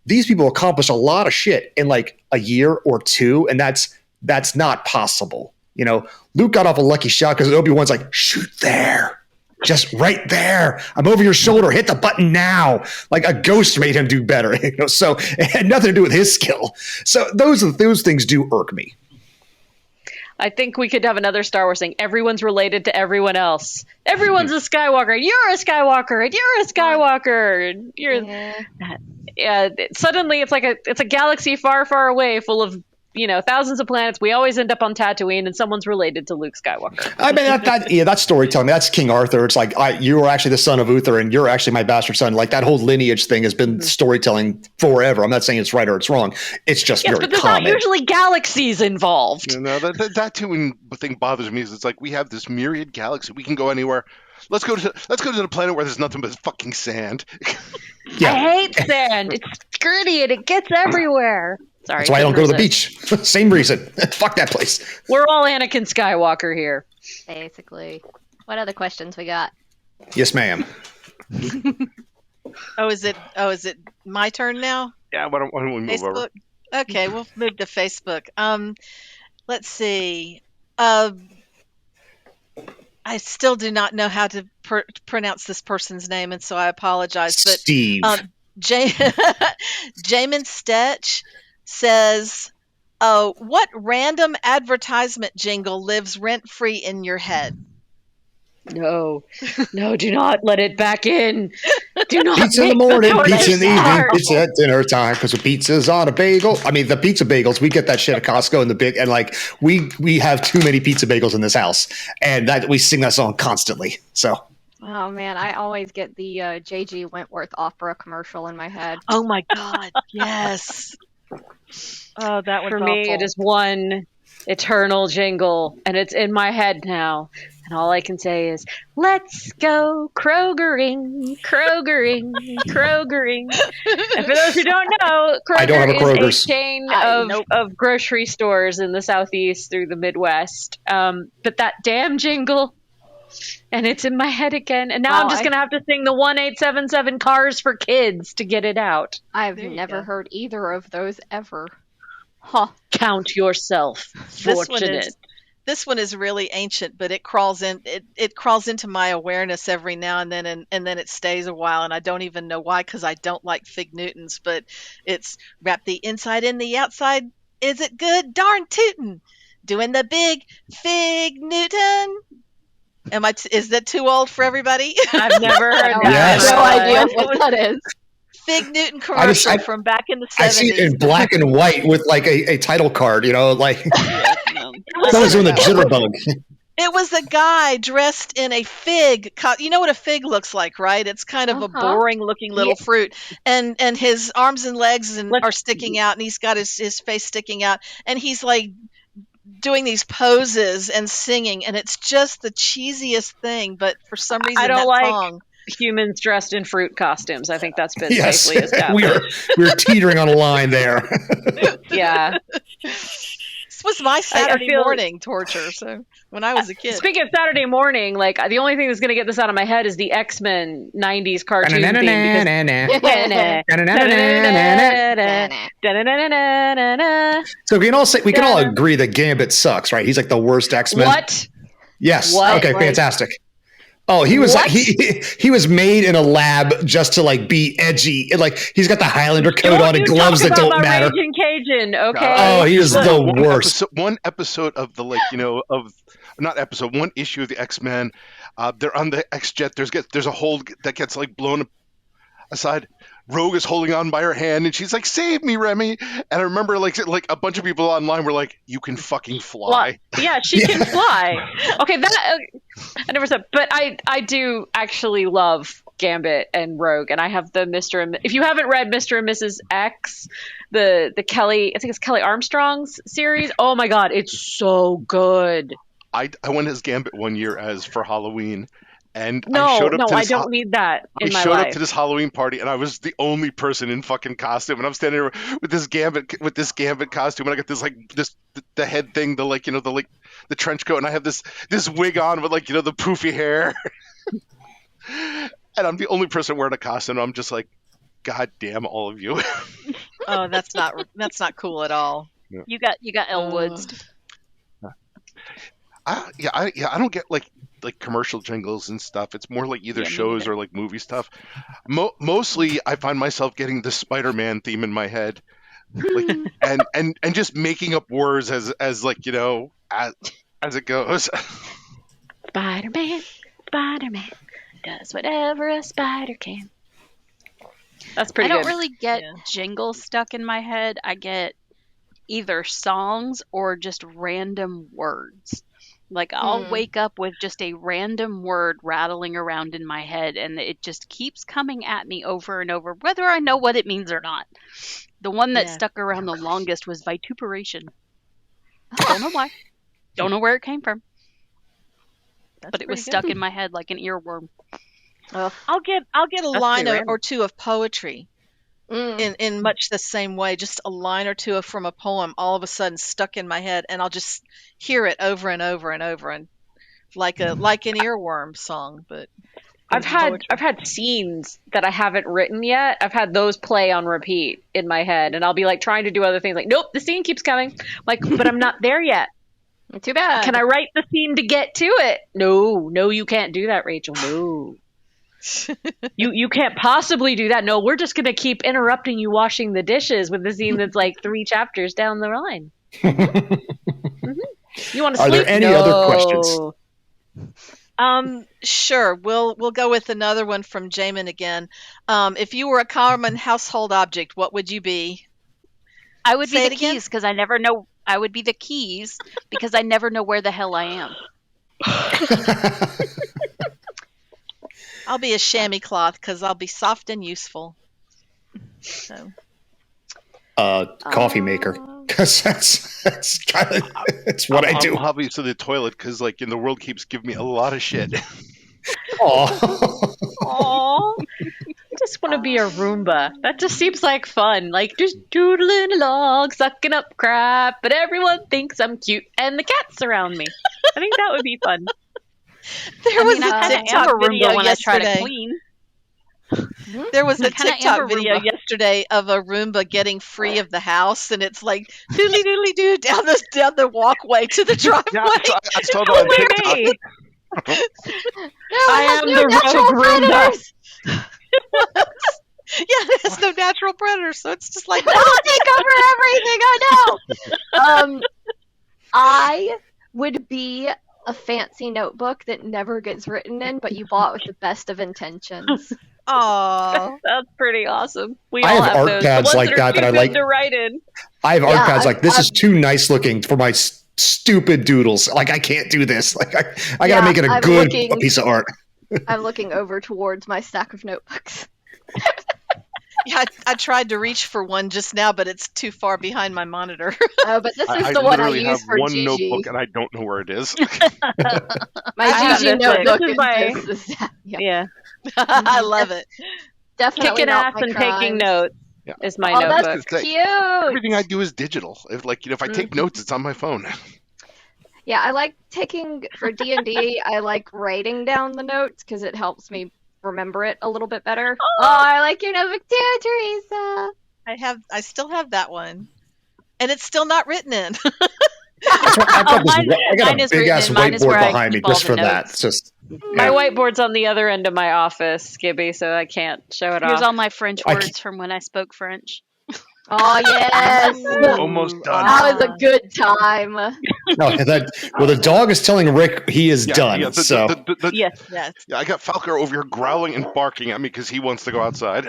these people accomplish a lot of shit in a year or two, and that's not possible. Luke got off a lucky shot because Obi-Wan's shoot there. just right there. I'm over your shoulder. Hit the button now. Like a ghost made him do better. So it had nothing to do with his skill. So those things do irk me. I think we could have another Star Wars thing. Everyone's related to everyone else. Everyone's a Skywalker. You're a Skywalker, and you're a Skywalker. Suddenly, it's like a galaxy far, far away, full of thousands of planets. We always end up on Tatooine, and someone's related to Luke Skywalker. I mean, that's storytelling. That's King Arthur. It's like you are actually the son of Uther, and you're actually my bastard son. Like that whole lineage thing has been storytelling forever. I'm not saying it's right or it's wrong. It's just very but there's common. not usually galaxies involved. That Tatooine thing bothers me. Is it's like we have this myriad galaxy. We can go anywhere. Let's go to the planet where there's nothing but fucking sand. Yeah. I hate sand. It's gritty and it gets everywhere. Sorry. That's why I don't go to the beach. Same reason. Fuck that place. We're all Anakin Skywalker here. Basically. What other questions we got? Yes, ma'am. Is it my turn now? Yeah, why don't we move Facebook? over? Okay, we'll move to Facebook. Let's see. I still do not know how to pronounce this person's name, and so I apologize. But Steve. Jamin Stetch says, what random advertisement jingle lives rent-free in your head? No, do not let it back in. Do not. Pizza in the morning, pizza in the evening, pizza at dinner time, because the pizza's on a bagel. I mean, the pizza bagels, we get that shit at Costco and like we have too many pizza bagels in this house, and that we sing that song constantly. So. Oh man, I always get the J.G. Wentworth opera commercial in my head. Oh my God, yes. Oh, that was for me. awful. It is one eternal jingle, and it's in my head now. And all I can say is, "Let's go Krogering, Krogering, Krogering." And for those who don't know, Kroger is a chain of grocery stores in the Southeast through the Midwest. But that damn jingle. And it's in my head again. And now I'm just going to have to sing the 1877 Cars for Kids to get it out. I've never heard either of those ever. Huh. Count yourself fortunate. This one is really ancient, but it crawls into my awareness every now and then, and then it stays a while, and I don't even know why, because I don't like Fig Newtons, but it's wrap the inside in the outside. Is it good? Darn tootin'. Doing the big Fig Newton. Is that too old for everybody? I've never heard that. Yes. No idea what that is. Fig Newton commercial from back in the 70s. I see it in black and white with like a title card, like someone's doing the jitterbug. It was a guy dressed in a fig. You know what a fig looks like, right? It's kind of a boring looking little fruit. And his arms and legs are sticking out, and he's got his face sticking out. And he's like doing these poses and singing, and it's just the cheesiest thing. But for some reason, I don't that song... humans dressed in fruit costumes. I think that's been safely established. we're teetering on a line there. Yeah. This was my Saturday morning torture. So when I was a kid. Speaking of Saturday morning, like the only thing that's going to get this out of my head is the X-Men 90s cartoon theme. So we can all agree that Gambit sucks, right? He's like the worst X-Men. What? Yes. What? Okay, fantastic. Oh, he was he was made in a lab just to like be edgy. And, like he's got the Highlander coat on and gloves that don't matter. Raging Cajun, okay. Oh, he is the worst. One episode of the one issue of the X-Men. They're on the X-Jet. There's a hole that gets like blown aside. Rogue is holding on by her hand, and she's like, "Save me, Remy!" And I remember, like a bunch of people online were like, "You can fucking fly." Yeah, she can fly. Okay, that I never said, but I do actually love Gambit and Rogue, and I have the Mr. and if you haven't read Mr. and Mrs. X, the Kelly, I think it's Kelly Armstrong's series. Oh my God, it's so good. I went as Gambit one year for Halloween. And I don't need that in my life. I showed up to this Halloween party, and I was the only person in fucking costume. And I'm standing there with this Gambit costume, and I got the head thing, the trench coat, and I have this wig on with the poofy hair, and I'm the only person wearing a costume. And I'm just like, God damn all of you. Oh, that's not cool at all. Yeah. You got Elwoods. I don't get like commercial jingles and stuff. It's more like either Yeah, me shows neither. or like movie stuff. Mostly, I find myself getting the Spider-Man theme in my head, like, and just making up words as like as it goes. Spider-Man, Spider-Man does whatever a spider can. That's I pretty don't good. really get Yeah. jingles stuck in my head. I get either songs or just random words. Like I'll wake up with just a random word rattling around in my head, and it just keeps coming at me over and over, whether I know what it means or not. The one that Yeah. stuck around the longest was vituperation. Don't know why. Don't know where it came from, That's but it was pretty stuck good. in my head like an earworm. Ugh. I'll get a That's line pretty or random. two of poetry in much the same way. Just a line or two from a poem all of a sudden stuck in my head, and I'll just hear it over and over and over, and like an earworm song, but I've poetry. had scenes that I haven't written yet. I've had those play on repeat in my head, and I'll be like trying to do other things. Like, nope, the scene keeps coming. Like, but I'm not there yet. Too bad. Can I write the scene to get to it? No, you can't do that, Rachel. No. You can't possibly do that. No, we're just gonna keep interrupting you washing the dishes with the scene that's like 3 chapters down the line. You want to Are sleep? there any other questions? Sure. We'll go with another one from Jamin again. If you were a common household object, what would you be? I would Say be it the again? keys because I never know. I would be the keys because I never know where the hell I am. I'll be a chamois cloth because I'll be soft and useful. So Coffee maker, because that's kind of it's what I do. I'm obviously the toilet because like the world keeps giving me a lot of shit. Aw. Aw. I just want to be a Roomba. That just seems like fun. Like just doodling along, sucking up crap, but everyone thinks I'm cute and the cats surround me. I think that would be fun. there I was mean, I a kind of am TikTok a video Roomba when I try to yesterday. clean. There was a I kinda am TikTok a video Roomba. yesterday of a Roomba getting free of the house, and it's like doodly doodly doo down the walkway to the driveway. Yeah, I saw that on TikTok. Yay! No, I it has am no the natural rogue Roomba. predators. Yeah, it has no natural predators, so it's just like I'll take over everything I know. I would be a fancy notebook that never gets written in, but you bought with the best of intentions. oh. That's pretty awesome. We I all have have art those. pads the ones like that are that too I good like. to write in. I have art Yeah, pads like this is I've- too nice looking for my stupid doodles. Like I can't do this. Like I Yeah, gotta make it a I'm good looking- piece of art. I'm looking over towards my stack of notebooks. Yeah, I tried to reach for one just now, but it's too far behind my monitor. Oh, but this is I the one I literally have use for one Gigi. notebook and I don't know where it is. My I have Gigi this one. notebook This is my- is this. Yeah, Yeah. I love it. definitely Kicking not ass my and crimes. taking notes Yeah. is my Oh, notebook. that's Like, cute. Everything I do is digital. If I take notes, it's on my phone. Yeah, I like taking for D&D. I like writing down the notes because it helps me remember it a little bit better. Oh, I like your notebook too, Teresa. I still have that one, and it's still not written in. That's why I got, mine- I got mine a is big ass written in. Mine is where whiteboard I behind me keep all just the for that. notes. It's just My yeah. whiteboard's on the other end of my office, Gibby, so I can't show it Here's off. all my French I words from when I spoke French. Oh yes, Almost done. that was a good time. No, the dog is telling Rick he is done. Yeah, So Yes. Yes. yeah, I got Falco over here growling and barking at me because he wants to go outside.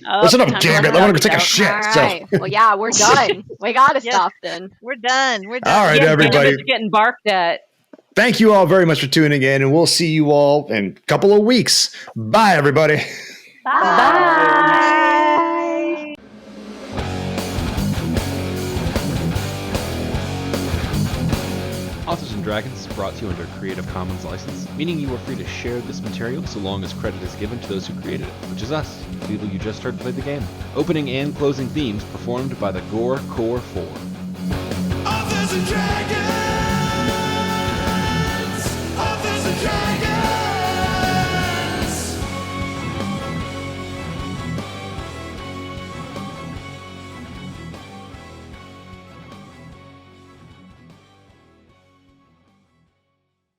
Oh, listen up, time to damn let it! I want the to go take a dog shit. All So right. Well, yeah, we're done. We gotta Yeah. stop then. We're done. We're done. all right, Yeah, everybody. Dinner's getting barked at. Thank you all very much for tuning in, and we'll see you all in a couple of weeks. Bye, everybody. Bye. Authors and Dragons is brought to you under a Creative Commons license, meaning you are free to share this material so long as credit is given to those who created it, which is us, the people you just heard play the game. Opening and closing themes performed by the Gore Core 4. Authors and dragons. Authors and dragons.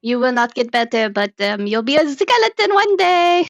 You will not get better, but you'll be a skeleton one day.